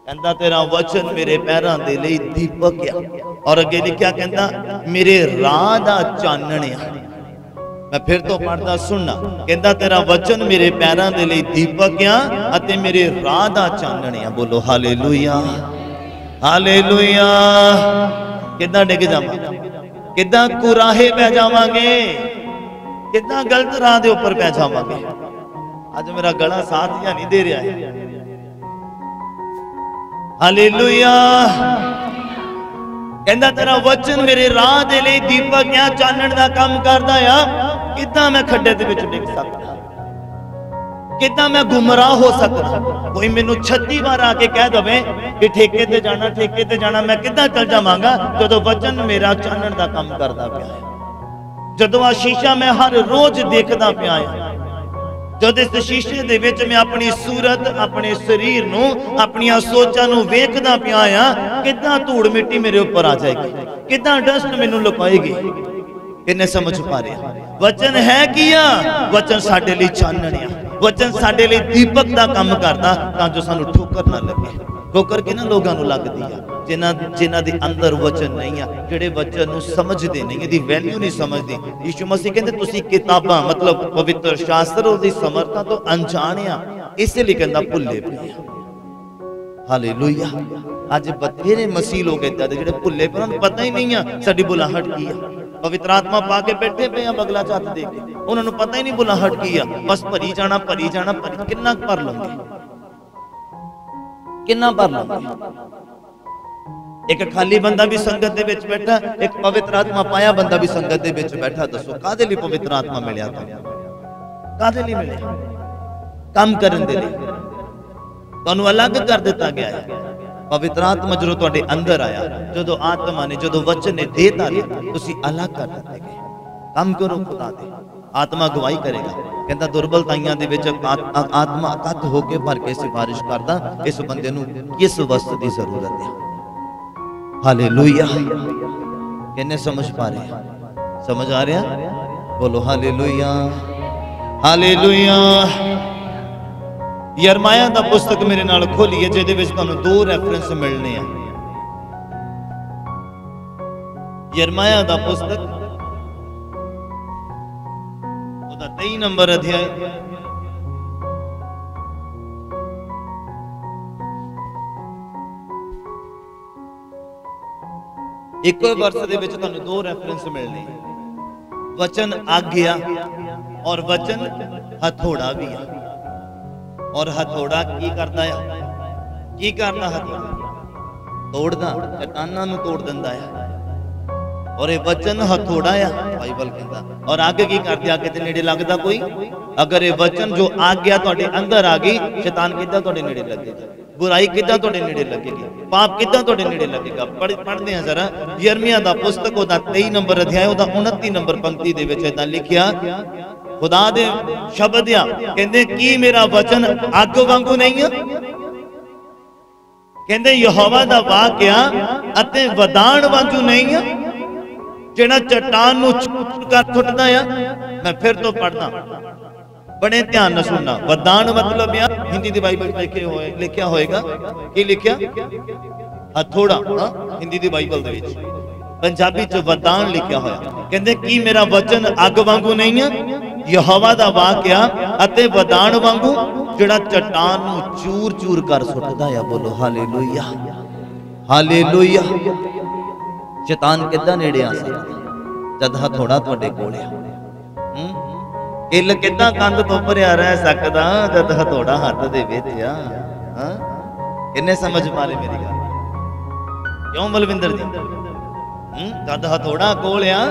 कहंदा तेरा वचन मेरे पैरां दे लई दीपक है। और अगे लिखिया कहंदा मेरे राह दा चानण है। मैं फिर तो पढ़दा सुनना, कहंदा तेरा वचन मेरे पैरां दे लई दीपक है अते मेरे राह दा चानण है। बोलो हालेलुया, हालेलुया। कितना डिग जावांगे, कितना कुराहे पै जावांगे, कितना गलत राह दे ऊपर पै जावांगे। आज मेरा गला साथ या नहीं दे रहा है। हालेलुया। कहंदा तेरा वचन मेरे राह दे लई दीपक है, चानण दा काम करदा आ। कितना मैं खड्डे दे विच डिग सकदा, कितना मैं गुमराह हो सकदा। कोई मैनू 36 बार आके कह दवे कि ठेके ते जाना, ठेके ते जाना, मैं कितना चल जावांगा जदों वचन मेरा चानण दा काम करदा पिया है। जदों आ शीशा मैं हर रोज देखदा पिया है, जद इस शीशे दे विच मैं अपनी सूरत, अपने शरीर नूं, अपनी सोचां नूं वेखदा पिया आ, कितना धूड़ मिट्टी मेरे ऊपर आ जाएगी, कितना डस्ट मैनू लुकाएगी। किन्ने समझ पा रहे? वचन है किया, वचन साडे लई चानण है, वचन साडे लई दीपक दा काम करदा तां जो सानू ठोकर ना लगे। ठोकर किन्हां लोगां नूं लगदी आ? जिन्हां दे अंदर वचन नहीं आ, जिहड़े वचन नूं समझदे नहीं, इहदी वैल्यू नहीं समझदे। यीशु मसीह कहंदे तुसीं किताबां मतलब पवित्र शास्त्र उहदी समर्था तो अनजाण आ, इसलिए कहंदा भुल्ले पए। हालेलुया। अज बथेरे मसीह लोग इदां दे जिहड़े भुल्ले पे, उन्हां नूं पता ही नहीं आ साडी बुलाहट की आ। पवित्र आत्मा पा के बैठे पे बगला चात दे के, उन्होंने पता ही नहीं बुलाहट की आ, बस भरी जाना भरी जाना भरी। कितना भर लंगे, कितना भर लंगे। एक खाली बंदा भी संगत दे विच बैठा, एक पवित्र आत्मा पाया बंदा भी संगत दे विच बैठा। दसो कादे लई पवित्र आत्मा मिलिया? कादे लई मिलिया? काम करन दे लई। तुहानू अलग कर दिता गया है। पवित्र आत्मा जो तुहाडे अंदर आया, जो आत्मा ने, जो वचन ने देता लिया, तुसी अलग कर दिते गए। काम करो खुदा दे, आत्मा गवाही करेगा। कहता दुर्बलताइयां दे विच आत्मा अकत होके भर के सिफारिश करदा इस बंदे नूं किस वस्तु की जरूरत है। हालेलुया। किन्ने समझ पा रहे? समझ आ रहा? बोलो हालेलुया, हालेलुया। यिर्मयाह दा पुस्तक मेरे नाल खोलिए, जिहदे विच तुहानूं 2 रेफरेंस मिलने हैं। यिर्मयाह दा पुस्तक ओदा 23 नंबर अध्याय, एको वर्ष दे विच तुहानूं 2 रेफरेंस मिलने। वचन आज्ञा और वचन हथौड़ा भी है। और हथौड़ा की करता है, की करना हथौड़ा तोड़दा, चट्टानां नूं तोड़ दिंदा है। और ये वचन हथौड़ा आ बाइबल कहता। और आगे की करते, आगे ते नेड़े लगदा कोई। अगर ये वचन जो आज्ञा तुहाडे अंदर आ गई, शैतान किद्दां तुहाडे नेड़े लगेगा, बुराई किद्दां तुहाडे नेड़े लगेगी, पाप किद्दां तुहाडे नेड़े लगेगा। पढ़दे हैं जरा यिर्मयाह दा पुस्तक ओदा 23 नंबर अध्याय ओदा 29 नंबर पंक्ति दे विच इदां लिखिया, खुदा दे शब्द आ कहंदे की मेरा वचन अग वांगू नहीं है, कहंदे यहोवा दा वाक्या अते वदान वांगू नहीं है, जिहड़ा चट्टान नूं चूर कर सुट्टदा आ। मैं फिर तो पढ़दा, बड़े ध्यान नाल सुनना। वदान मतलब आ, हिंदी दी बाइबल लिखिया होएगा, की लिखिया हथौड़ा, हिंदी दी बाइबल दे विच, पंजाबी च वदान लिखिया होया। कहंदे की मेरा वचन अग वांगू नहीं है, यहोवा दा वाक्या अते वदान वांगू, जिहड़ा चट्टान नूं चूर चूर कर सुट्टदा है। बोलो हालेलुया, हालेलुया। शैतान किद्दां नेड़े आ सकदा जद हथौड़ा तुहाडे कोल आ। किल किद्दां कंध तो भरिया रह सकदा जद हथौड़ा हत्थ दे विच आ। किन्ने समझ मारे मेरी गल, क्यों बलविंदर जी? जद हथौड़ा कोल आ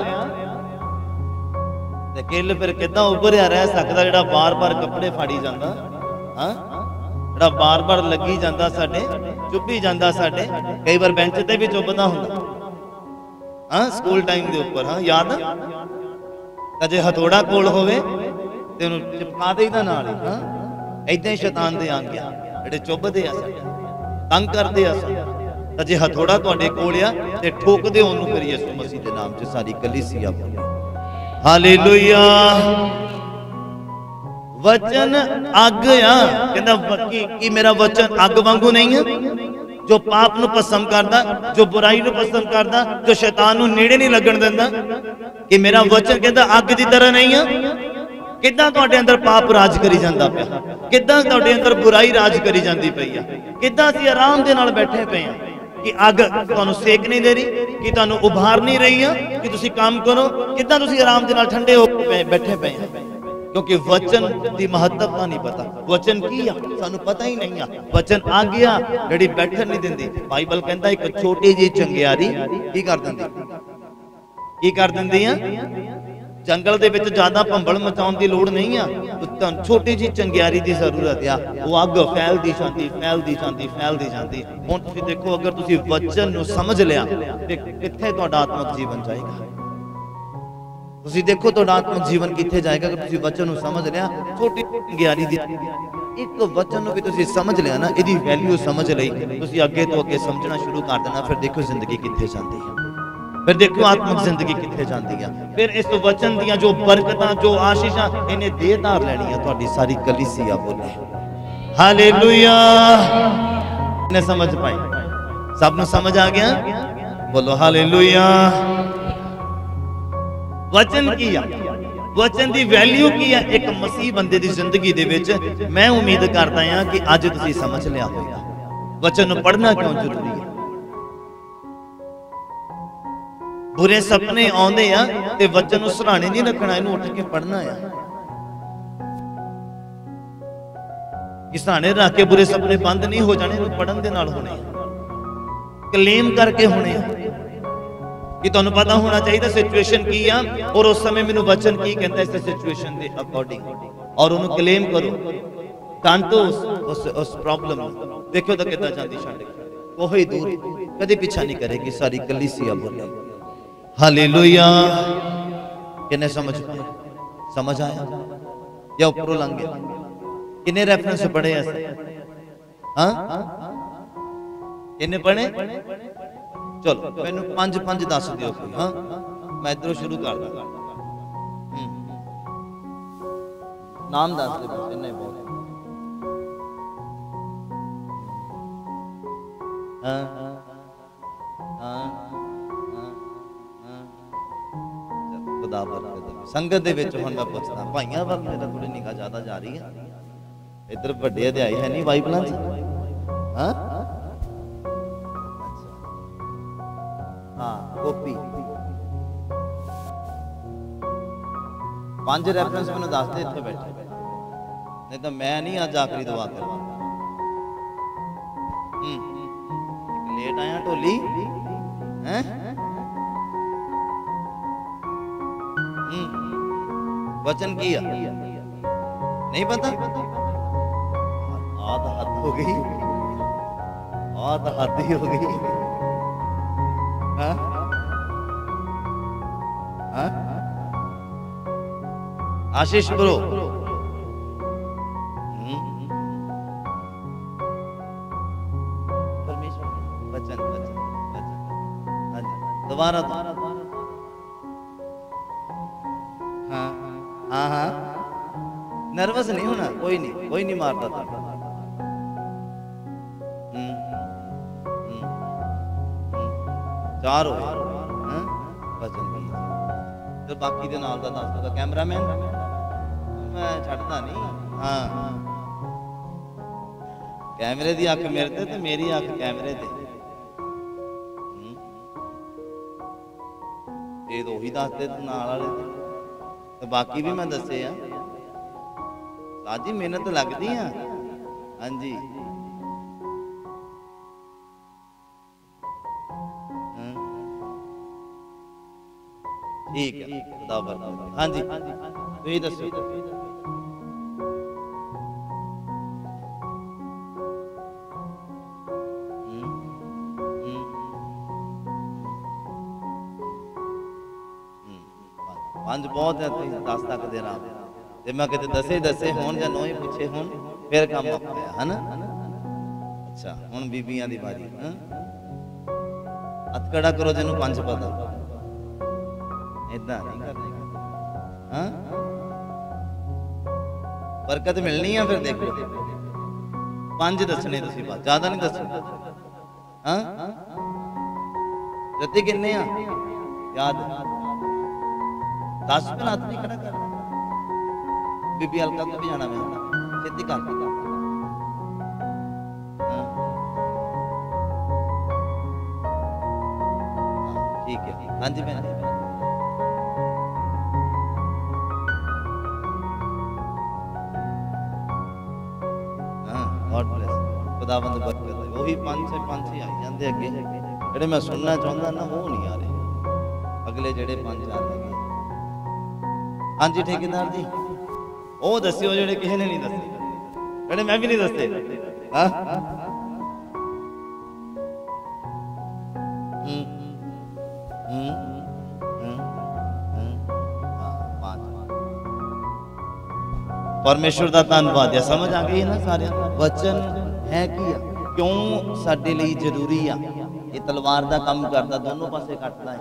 ते किल फिर किद्दां उभरिया रह सकदा, जिहड़ा बार बार कपड़े फाड़ी जांदा, जिहड़ा बार बार लगी जांदा, साडे चुभी जांदा, साडे कई बार बेंच ते भी चुभदा हुंदा, स्कूल टाइम दे उपर। याद जे हथौड़ा कोल होवे ते उहनूं चिपका देईदा नाल ही। इदां ही शैतान दे आग्या जिहड़े चुभदे आ, साडे तंग करदे आ, तां जे हथौड़ा तुहाडे कोल आ ते ठोक दिओ ओहनूं फिर यीशु मसीह दे नाम च। सारी कलीसिया बोले हालेलुया। वचन अग आ, कहंदा कि मेरा वचन अग वांगू नहीं है, जो पाप नूं पसंद करदा, जो बुराई नूं पसंद करदा, जो शैतान नूं नेड़े नहीं लगण दिंदा। कि मेरा वचन कहंदा अग दी तरह नहीं है। किद्दां तुहाडे अंदर पाप राज करी जांदा पिया, किद्दां तुहाडे अंदर बुराई राज करी जांदी पई आ, किद्दां असीं आराम दे नाल बैठे पए आ कि अग तुहानूं सेक नहीं दे रही, कि तुहानूं उभार नहीं रही है कि तुसीं काम करो, किद्दां तुसीं आराम दे नाल ठंडे हो के बैठे पए आ, क्योंकि वचन की महत्वता नहीं पता। वचन की आ सानू पता ही नहीं आ। वचन आ गया जिहड़ी बैठन नहीं दिंदी। बाइबल कहंदा एक छोटी जी चंगियारी की कर दिंदी, की कर दिंदी आ। जंगल दे विच ज्यादा भंबल मचाउण दी लोड़ नहीं आ, तुहानूं छोटी जी चंगियारी दी जरूरत आ। वो अग फैलदी जांदी, फैलदी जांदी, फैलदी जांदी। हुण तुसीं देखो, अगर तुसीं वचन नूं समझ लिया ते कित्थे तुहाडा आत्मिक जीवन जाएगा। तुसीं देखो तुहाडा आत्मिक जीवन कित्थे जाएगा अगर तुसीं वचन नूं समझ लिया। छोटी चंगियारी दी एक वचन नूं भी तुसीं समझ लिया ना, इहदी वैल्यू समझ लई, तुसीं अगे तो अगे समझना शुरू कर देना। फिर देखो जिंदगी कित्थे जांदी है, फिर देखो आत्मिक जिंदगी कित्थे जांदी है। फिर इस वचन दियां जो बरकतां, जो आशीषां, इन्हें दे धार लैणियां तुहाडी सारी कलीसिया बोले हालेलुया। इन्हें समझ पाई, सब नूं समझ आ गया? बोलो हालेलुया। वचन की आ, वचन दी वैल्यू की है एक मसीह बंदे दी जिंदगी दे विच। मैं उम्मीद करदा हां कि अज तुसीं समझ लिया होगा वचन नूं पढ़ना क्यों जरूरी है। बुरे सपने आउंदे आ ते वचन नूं सराहणे नहीं रखना, इहनूं उठ के पढ़ना है। कि सराहणे रख के बुरे सपने बंद नहीं हो जाने, इहनूं पढ़न दे नाल होणे, क्लेम करके होणे। कि तुहानूं पता होना चाहिए सिचुएशन की आ और उस समय मैनूं वचन की कहंदा इस सिचुएशन दे अकॉर्डिंग, और उहनूं क्लेम करो। कांतो उस प्रॉब्लम देखो तो कितना जाती छड्ड के कोई दूर कदी पीछा नहीं करेगी। सारी कलीसिया बोले हालेलुया। किन्ने समझ पाए? समझ आया या ऊपरों लंघ गया? किन्ने रेफरेंस पढ़े ऐसे? हाँ किन्ने पढ़े? चलो मैनू पंज पंज दस दियो कोई। हाँ मैं इधरों शुरू कर दा। नाम दस दे बस, इन्ना ही बहुत। हाँ हाँ खुदा बरकत दे। संगत दे विच हुण मैं पुछदा भाईयां वल मेरा थोड़ी निगाह ज्यादा जा रही है। इधर वड्डे अध्याय है नहीं बाइबलां च। हाँ हाँ कॉपी पांच रेफरेंस मैंने दस दे इत्थे बैठे नहीं तो मैं नहीं अज आखिरी दुआ कर। लेट आया ढोली हैं? वचन किया नहीं पता? आध हद हो गई, आध हद ही हो गई। हाँ? हाँ? आशीष ब्रो परमेश्वर वचन वचन वचन। हाँ जी दोबारा। हाँ हाँ हाँ नर्वस नहीं होना, कोई नहीं मारता था। चार हो वचन तो बाकी दे नाल दा दस दूंगा। कैमरामैन मैं छड्डदा नहीं। हाँ कैमरे दी अख मेरे ते मेरी अख कैमरे ते। ये तो ही दसदे नाल वाले ते बाकी भी मैं दसे आ। साजी मेहनत लगदी आ। हाँ जी ठीक है खुदा बरकत। हाँ जी तो ये दसो पंज बहुत है, 10 तक दे रहा ते मैं किते दसे होन या 9 ही पूछे होन फिर काम मुक गया है ना। अच्छा हुन बीबियां दी बारी। हथ खड़ा करो जिन्हों 5 पता। इदा नहीं करना। हाँ बरकत मिलनी है फिर देखो 5 दसने तुसीं बात ज्यादा नहीं दसना। हाँ जति किन्ने आ याद 10 पे हाथ नहीं खड़ा कर। बीबी हल्का को भी जाना मैं छेती कर। ठीक है हाँ जी मैं खुदावंद बरकत है। वही 5 से 5 ही आई जाते अगे जेडे मैं सुनना चाहता ना वो नहीं आ रहे अगले जेडे 5 आ रहे। हाँ जी ठेकेदार जी वो दस्यो जेडे किसी ने नहीं दसे जेडे मैं भी नहीं दसे। हाँ परमेश्वर का धन्यवाद है। समझ आ गई है ना सारे वचन है कि क्यों साडे लिए जरूरी आ। ये तलवार का काम करता दोनों पासे कटता है।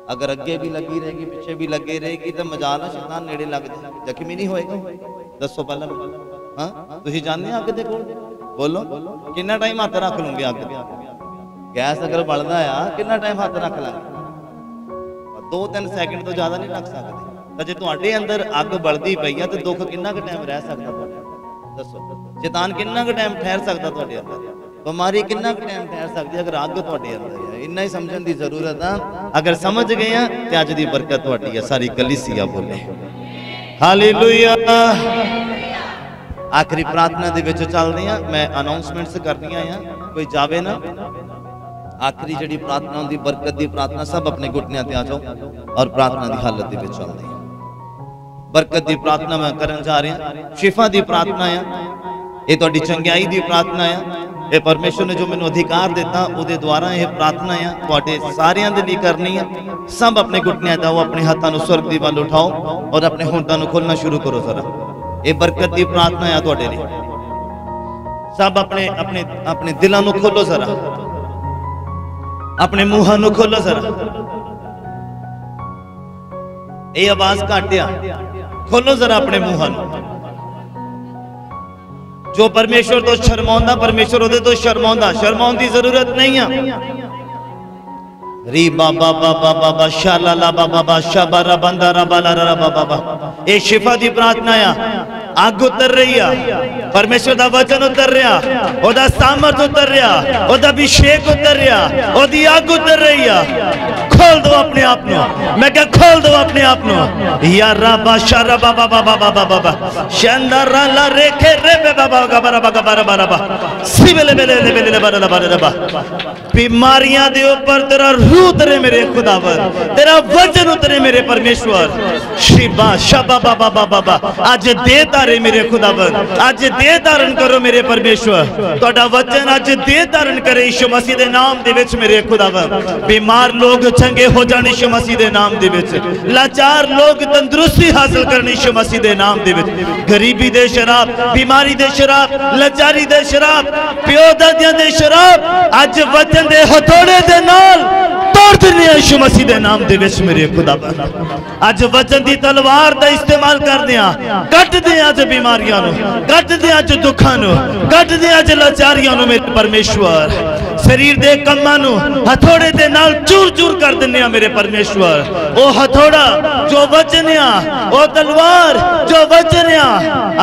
अगर अगे भी लगी रहेगी पिछे भी लगी रहेगी तो मजाल है शैतान नेड़े लग जाए जख्मी नहीं होएगा। दसो पहला। हाँ तुसीं जानते अग दे कोल बोलो कितना टाइम हाथ रख लूंगे अग गैस अगर बलदा आ कितना टाइम हाथ रख लांगे 2-3 सैकंड तो ज्यादा नहीं रख सकते। जे तुहाडे अंदर अग बलदी पई है तो दुख कितना क टाइम रह सकता दसो। शैतान कितना क टाइम ठहर सकता तुहाडे अंदर। बीमारी कितना क टाइम ठहर सकती अगर अग तुहाडे अंदर है। इन्ना ही समझण दी जरूरत है। अगर समझ गए हैं तो अज दी बरकत तुहाडी है। सारी कलीसिया बोले हालेलुया। आखिरी प्रार्थना दे विच चल रही हैं। मैं अनाउंसमेंट्स करनियां हैं कोई जावे ना। आखिरी जिहड़ी प्रार्थना होंदी बरकत दी प्रार्थना सब अपने घुटनियां ते आ जाओ और प्रार्थना दी हालत दे विच चलदे हैं। बरकत दी प्रार्थना मैं करन जा रहा। शिफा दी प्रार्थना है। ये तुहाडी चंगियाई दी प्रार्थना है। ये परमेश्वर ने जो मैंने अधिकार दिता उहदे द्वारा यह प्रार्थना है तुहाडे सारियां दे लई करनी है। सब अपने घुटनियां जाओ अपने हाथों को स्वर्ग दी वल उठाओ और अपने होंठां को खोलना शुरू करो जरा। ये बरकत दी प्रार्थना है तुहाडे लई। सब अपने अपने अपने दिलों को खोलो जरा अपने मुंहां को खोलो जरा। ये आवाज घट आ खोलो जरा अपने मुंहां। जो परमेश्वर तो शर्मांदा परमेश्वर उहदे तो शर्मांदा। शर्माउण दी जरूरत नहीं है। री बाबा बाबा बाबा शाला ला बाबा बाबा शाबारा बंदा रा बाला रा बाबा बाबा। ये शिफा दी प्रार्थना है। आग उतर रही है परमेश्वर दा वचन उतर रहा ओदा सामर्थ उतर रहा ओदा अभिषेक उतर रहा ओदी आग उतर रही है। खोल दो अपने आप को, मैं क्या खोल दो अपने आप को। या रबा शरा बाबा बाबा बाबा बाबा शंदरा ला रेखे रे बाबा गबरा गबरा बाबा सिबले बेले बेले बाबा बाबा बीमारियां दे ऊपर तेरा रूह उतरे मेरे खुदावन, तेरा वचन उतरे मेरे परमेश्वर। शिबा शबा बाबा बाबा आज दे तारे मेरे खुदावन, आज दे धारण करो मेरे परमेश्वर। ਤੁਹਾਡਾ वचन आज दे धारण करे यीशु मसीह दे नाम दे विच मेरे खुदावन। बीमार लोग चंगे हो जाने यीशु मसीह दे नाम दे विच, लाचार लोग तंदुरुस्ती हासिल करने यीशु मसीह दे नाम दे विच। गरीबी दे शराब, बीमारी दे शराब, लाचारी दे शराब, प्यो दादियां दे शराब आज वचन दे हथौड़े दे नाल तोड़ देने यीशु मसीह दे नाम दे विच मेरे खुदावन। आज वचन दी तलवार दा इस्तेमाल करदे आ, कट दे आज बीमारियां नु, कट दे आज दुखां नु, कट दे आज लाचारियां नु मेरे परमेश्वर। शरीर दे कम्मां नु हथौड़े दे नाल चूर चूर कर दिन्ने आ मेरे परमेश्वर। ओ हथौड़ा जो वचन आ, ओ तलवार जो वचन आ,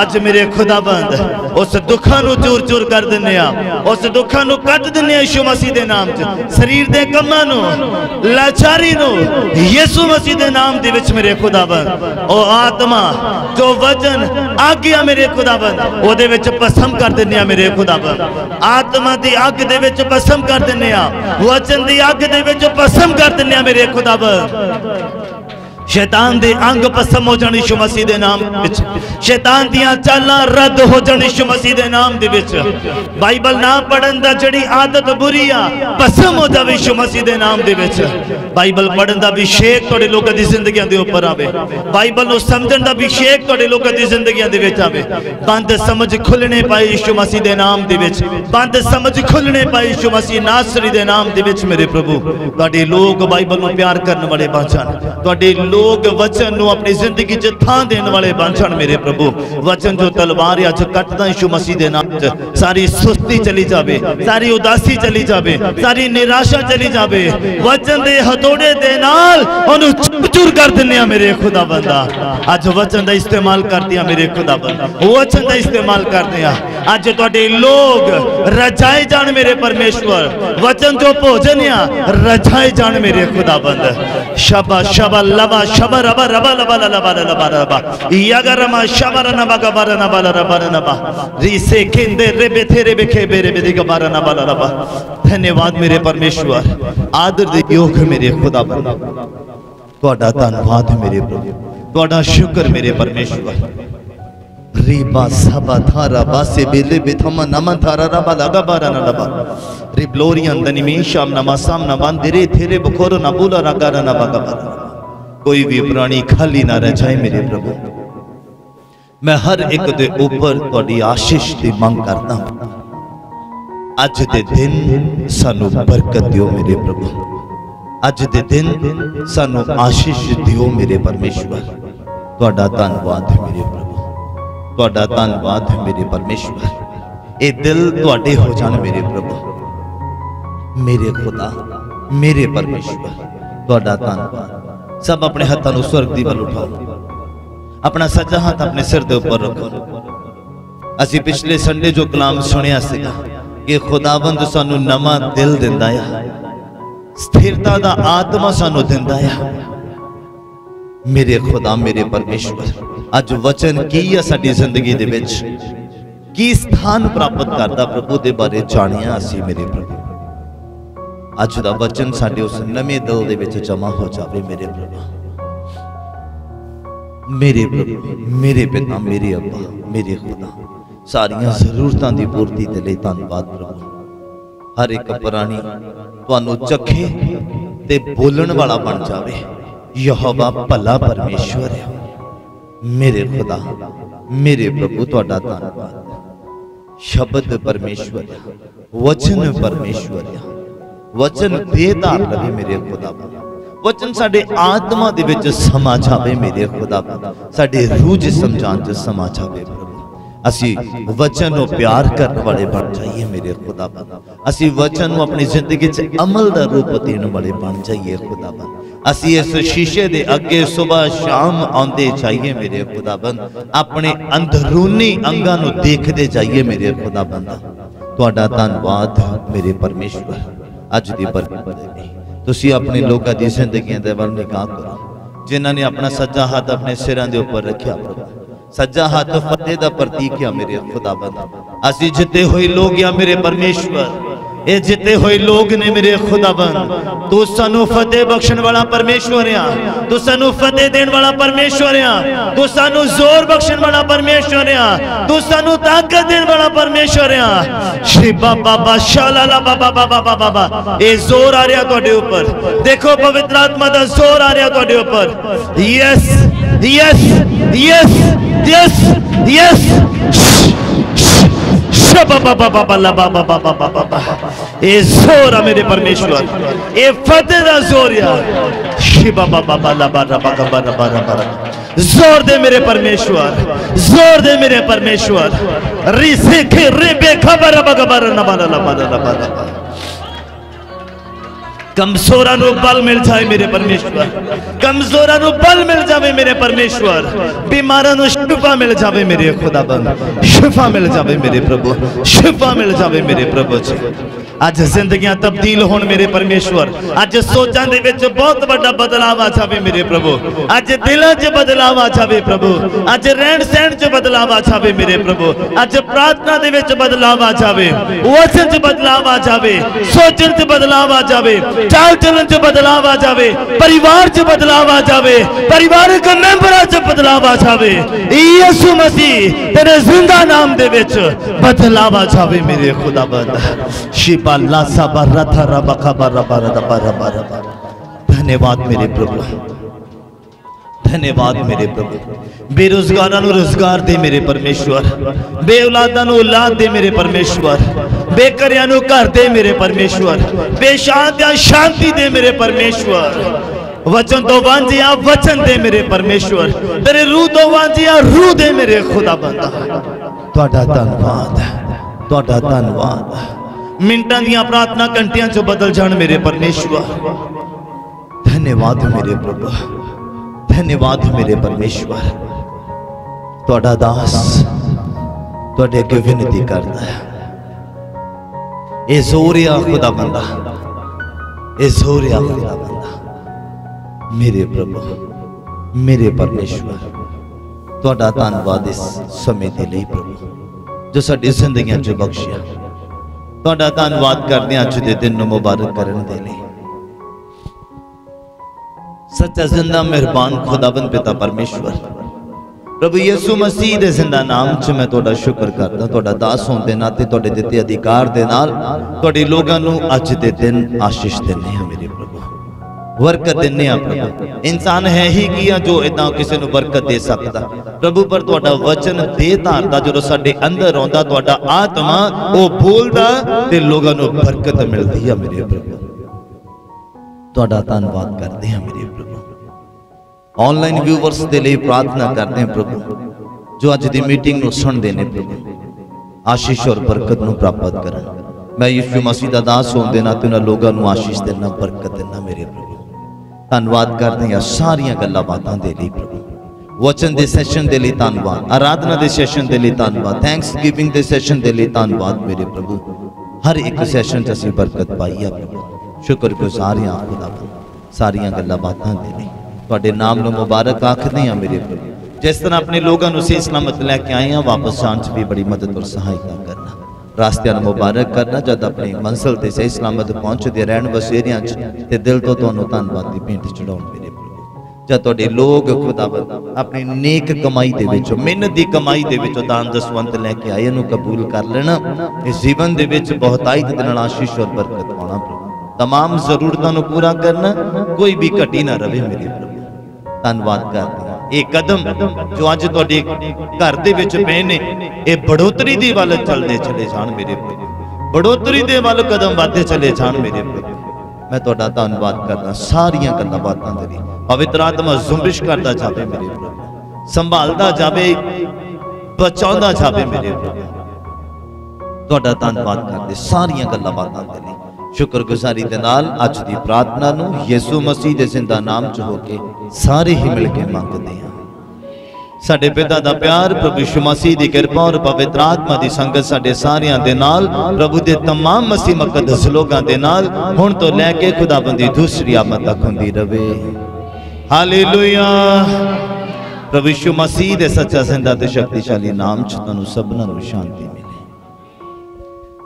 आज मेरे खुदाबंद उस दुखां नु चूर चूर कर दिन्ने आ, उस दुखां नु कट दिन्ने यीशु मसीह दे नाम च। शरीर दे कम्मां नु, लाचारी नु यीशु मसीह दे नाम दे विच मेरे खुदाबंद। ओ आत्मा जो वचन आ गया मेरे खुदाबंद ओदे विच भस्म कर दिन्ने आ मेरे खुदाबंद। आत्मा दी अग दे विच भस्म कर दिन्ने आ, वचन दी अग दे विच भस्म कर दिन्ने आ मेरे खुदाबंद। शैतान दे अंग भस्म हो जाने यीशु मसीह दे नाम विच, शैतान दियां चालां रद्द हो जाने यीशु मसीह दे नाम दे विच। बाइबल ना पढ़न दा जड़ी आदत बुरी आ भस्म हो जावे यीशु मसीह दे नाम दे विच। बाइबल पढ़न दा अभिषेक तुहाडे लोकां दी जिंदगियां दे उपर आवे, बाइबल नु समझण दा अभिषेक तुहाडे लोकां दी जिंदगियां दे विच आवे। बंद समझ खुलने पाए यीशु मसीह दे नाम दे विच, बंद समझ खुलने पाए यीशु मसीह नासरी दे नाम दे विच मेरे प्रभु। तुहाडे लोग बाइबल नु प्यार करन वाले बन जाण, तुहाडे लोग वचन नु अपनी जिंदगी च थां देने वाले बन जाण मेरे प्रभु। वचन जो तलवार अज कटदा यीशु मसीह दे नाम च, सारी सुस्ती चली जावे, सारी उदासी चली जावे, सारी निराशा चली जावे। वचन दे हथौड़े दे नाल ओनु चूर कर दिन्ने आ मेरे खुदाबंदा। अज वचन दा इस्तेमाल करदे आ मेरे खुदाबंद, वचन दा इस्तेमाल करदे आ। अज तुहाडे लोग रजाए जाण मेरे परमेश्वर, वचन जो भोजन आ रजाए जाण मेरे खुदाबंद। शबा शबा लबा शबा रबा रबा लबा लबा लबा रबा यगरमा शबा रबा गबा रबा रबा रबा रिसे केंदे रे बेथे रे बेखे बेरे बेदे गबा रबा रबा। धन्यवाद मेरे परमेश्वर, आदर दे योग मेरे खुदाबंद। तुहाडा धन्यवाद मेरे प्रभु, तुहाडा शुक्र मेरे परमेश्वर। रिबा सबा थारा बासे बेले बेथमा नमन थारा रबा लगा बारा न लबा रिब्लोरियन दनिमी शाम नमा साम न बंदिरे थेरे बखोरो न बुला रगारा न बगा बारा। कोई भी प्राणी खाली ना रह जाए मेरे प्रभु। मैं हर एक दे ऊपर तुहाडी आशीष दी मांग करदा हूं। अज दे दिन सानू बरकत दियो मेरे प्रभु, अज दे दिन सानू आशीष दियो मेरे परमेश्वर। तुहाडा धन्यवाद है मेरे प्रभु, तुहाडा धन्यवाद है मेरे परमेश्वर। ए दिल तुहाडे हो जाण मेरे प्रभु, मेरे खुदा मेरे परमेश्वर। तुहाडा धन्यवाद। सब अपने हाथों स्वर्ग दी वल उठाओ, अपना सज्जा हाथ अपने सिर के ऊपर रखो। असी पिछले संडे जो कलाम सुनिया सीगा कि खुदावंद सानू नवा दिल दिंदा है, स्थिरता दा आत्मा सानू दिंदा है मेरे खुदा मेरे परमेश्वर। अज वचन की है साडी जिंदगी दे विच, की स्थान प्राप्त करदा प्रभु दे बारे जानिया असी मेरे प्रभु। अज दा वचन साडे उस नवे दिल दे विच जमा हो जावे मेरे प्रभु, मेरे प्रभु, मेरे पिता, मेरे अब्बा, मेरे खुदा। सारियां जरूरतां दी पूर्ति दे लई धन्नवाद प्रभु। हर एक प्राणी तुहानू चखे ते बोलण वाला बन जावे। यहोवा भला परमेश्वर है मेरे खुदा मेरे प्रभु। तुहाडा धन्नवाद। शब्द परमेश्वर है, वचन परमेश्वर है, वचन बेदार रहे मेरे खुदा। वचन साडे आत्मा दे विच समा जावे मेरे खुदा, साडे रूह जिस्म जान च समा जावे प्रभु। असी वचन को प्यार करने वाले बन जाइए मेरे खुदा। असी वचन को अपनी जिंदगी च अमल का रूप देने वाले बन जाइए खुदा। असी इस शीशे दे अगे सुबह शाम आंदे जाइए मेरे खुदाबंद, अपने अंदरूनी अंगां नूं देखदे जाइए मेरे खुदाबंद। तुहाडा धन्नवाद मेरे परमेश्वर। अज दी बरकत दे, तुसी अपने लोगों की जिंदगी के वल निगाह करो, जिन्होंने अपना सज्जा हाथ अपने सिरों के उपर रखा प्रभु। सज्जा हाथ फतेह का प्रतीक है मेरे खुदाबंद। असी जिते हुए लोग या मेरे परमेश्वर, ये जिते हुए लोग ने मेरे खुदाबंद। तू सानू फतेह बख्शण वाला परमेश्वर आ, तू सानू फतेह देने वाला परमेश्वर आ, तू सानू जोर बख्शण वाला परमेश्वर आ, तू सानू ताकत देने वाला परमेश्वर आ। श्री बाबा शाला बाबा बाबा बाबा ये जोर आ रहा तुहाडे ऊपर। देखो पवित्र आत्मा का जोर आ रहा तुहाडे ऊपर। Yes yes yes yes yes ये जोर मेरे परमेश्वर, ये फतेह का जोर जोर दे मेरे परमेश्वर, जोर दे मेरे परमेश्वर। कमजोरा नु बल मिल जाए मेरे परमेश्वर, कमजोरा नु बल मिल जाए मेरे परमेश्वर। बीमारा नु शिफा मिल जाए मेरे खुदाबंद, शिफा मिल जाए मेरे प्रभु, शिफा मिल जाए मेरे प्रभु जी। अज जिंदगियां तब्दील होण मेरे परमेश्वर, अज सोचां दे विच बहुत बड़ा बदलाव आ जावे मेरे प्रभु, अज दिलां च बदलाव आ जावे प्रभु, अज रहन सहन च बदलाव आ जावे मेरे प्रभु, अज प्रार्थना दे विच बदलाव आ जावे, वचन च बदलाव आ जावे, सोचण च बदलाव आ जावे, चाल चलन च बदलाव आ जावे, परिवार च बदलाव आ जावे, परिवारक मेंबरां च बदलाव आ जावे। यीशु मसीह तेरे जिंदा नाम दे विच बदलाव आ जावे मेरे खुदाबंद। धन्यवाद मेरे प्रभु, धन्यवाद मेरे प्रभु। बेरोजगारां नूं रोजगार दे मेरे परमेश्वर, बेऔलादां नूं औलाद दे मेरे परमेश्वर, बेघरियां नूं घर दे मेरे परमेश्वर, बेशांतियां शांति दे मेरे परमेश्वर। वचन तो वांझिया वचन दे मेरे परमेश्वर, तेरे रूह तो वांझिया रूह दे मेरे खुदाबंद। तुहाडा धन्यवाद, तुहाडा धन्यवाद। मिनटां दियां प्रार्थना घंटियां चो बदल जान मेरे परमेश्वर। धन्यवाद मेरे प्रभु, धन्यवाद मेरे परमेश्वर। तुहाडा दास तुहाडे अगे विनती करदा है। ए जोर आ खुदा बंदा, ए जोर आ खुदा बंदा। मेरे प्रभु, मेरे परमेश्वर, तुहाडा धन्यवाद इस समय दे लई प्रभु, जो साडी जिंदगियां च बख्शिया। तुहाडा धन्यवाद करदे अज दे दिन नूं मुबारक करन दे लई। सच्चा जिंदा मेहरबान खुदाबंद पिता परमेश्वर, प्रभु यीशु मसीह दे जिंदा नाम च मैं तुहाडा शुक्र करदा। तुहाडा दास होण दे नाते तुहाडे दित्ते अधिकार दे नाल तुहाडे लोकां नूं अज दे दिन आशीष दिंदे हां मेरे प्रभु, बरकत दिंदे हां प्रभु। इंसान है ही की जो इदां किसी नूं बरकत दे सकदा प्रभु, पर तुहाडा वचन दे धारदा जो साडे अंदर आउंदा, तुहाडा आत्मा वो बोलदा ते लोकां नूं बरकत मिलदी है मेरे प्रभु। तुहाडा धन्यवाद करदे हां मेरे प्रभु। ऑनलाइन व्यूवर्स के लिए प्रार्थना करते हैं प्रभु, जो अज की मीटिंग नूं सुनदे ने प्रभु, आशीष और बरकत नूं प्राप्त करन। मैं यीशु मसीह दा दास होण दे नाते उन्हां लोकां नूं आशीष देना, बरकत देना मेरे प्रभु। धन्यवाद करते हैं सारियां गल्लां बातां दे लई प्रभु, वचन दे सैशन दे लई धन्यवाद, आराधना दे सैशन दे लई धन्यवाद, थैंक्स गिविंग दे सैशन दे लई धन्यवाद मेरे प्रभु। हर एक सैशन च असीं बरकत पाई है प्रभु, शुक्रगुजार हां खुदा सारियां गल्लां बातां दे लई। तुहाडे नाम नूं मुबारक आखदे हां मेरे प्रभु। जिस तरह अपने लोगों नूं सही सलामत लैके आए हैं, वापस जाण च भी बड़ी मदद और सहायता करना, रास्तियां नूं मुबारक करना। जद अपनी मंजिल ते सही सलामत पहुंचदे रहण बसेरियां च ते दिल तो तुहानूं धन्नवाद दी भेंट चढ़ाउण मेरे प्रभु। जद तुहाडे लोग खुदावंद अपनी नेक कमाई दे विचों, मेहनत दी कमाई दे विचों दान दसवंत लैके आए, इहनूं कबूल कर लेना। इस जीवन दे विच बहुतायत दे नाल आशीष और बरकत पाउणा प्रभु, तमाम जरूरतां नूं पूरा करना, कोई भी घटी ना रहे मेरे प्रभु। धन्यवाद करते हैं एक कदम जो अज तुहाडे घर दे विच पए ने, ये बढ़ोतरी दी वल चलदे चले जाण मेरे प्रभु, बढ़ोतरी दे वल कदम वधदे चले जाण मेरे प्रभु। मैं तुहाडा धन्यवाद करदा सारियां गल्लां बातां दे लई। पवित्र आत्मा जुम्बिश करदा जावे मेरे प्रभु, संभालदा जावे, बचाउंदा जावे मेरे प्रभु। तुहाडा धन्यवाद करदे सारियां गल्लां बातां दे लई। शुक्रगुजारी दे नाल अज दी प्रार्थना नूं यीशु मसीह दे जिंदा नाम च होके सारे ही मिल के मंगदे हां। साडे पिता दा प्यार, प्रभु यीशु मसीह दी कृपा और पवित्र आत्मा दी संगत साडे सारियां दे नाल, प्रभु दे तमाम मसीह मुकद्दस लोगां दे नाल हुण तो लैके खुदाबंदी दूसरी आमद तक हुंदी रवे। हालेलुया। प्रभु यीशु मसीह दे सच्चा जिंदा ते शक्तिशाली नाम च तुहानू सबना नू शांति मिले।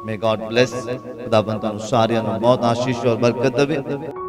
May God bless. खुदाबंद तुहानू सारियां नू बहुत आशीष और बरकत देवे।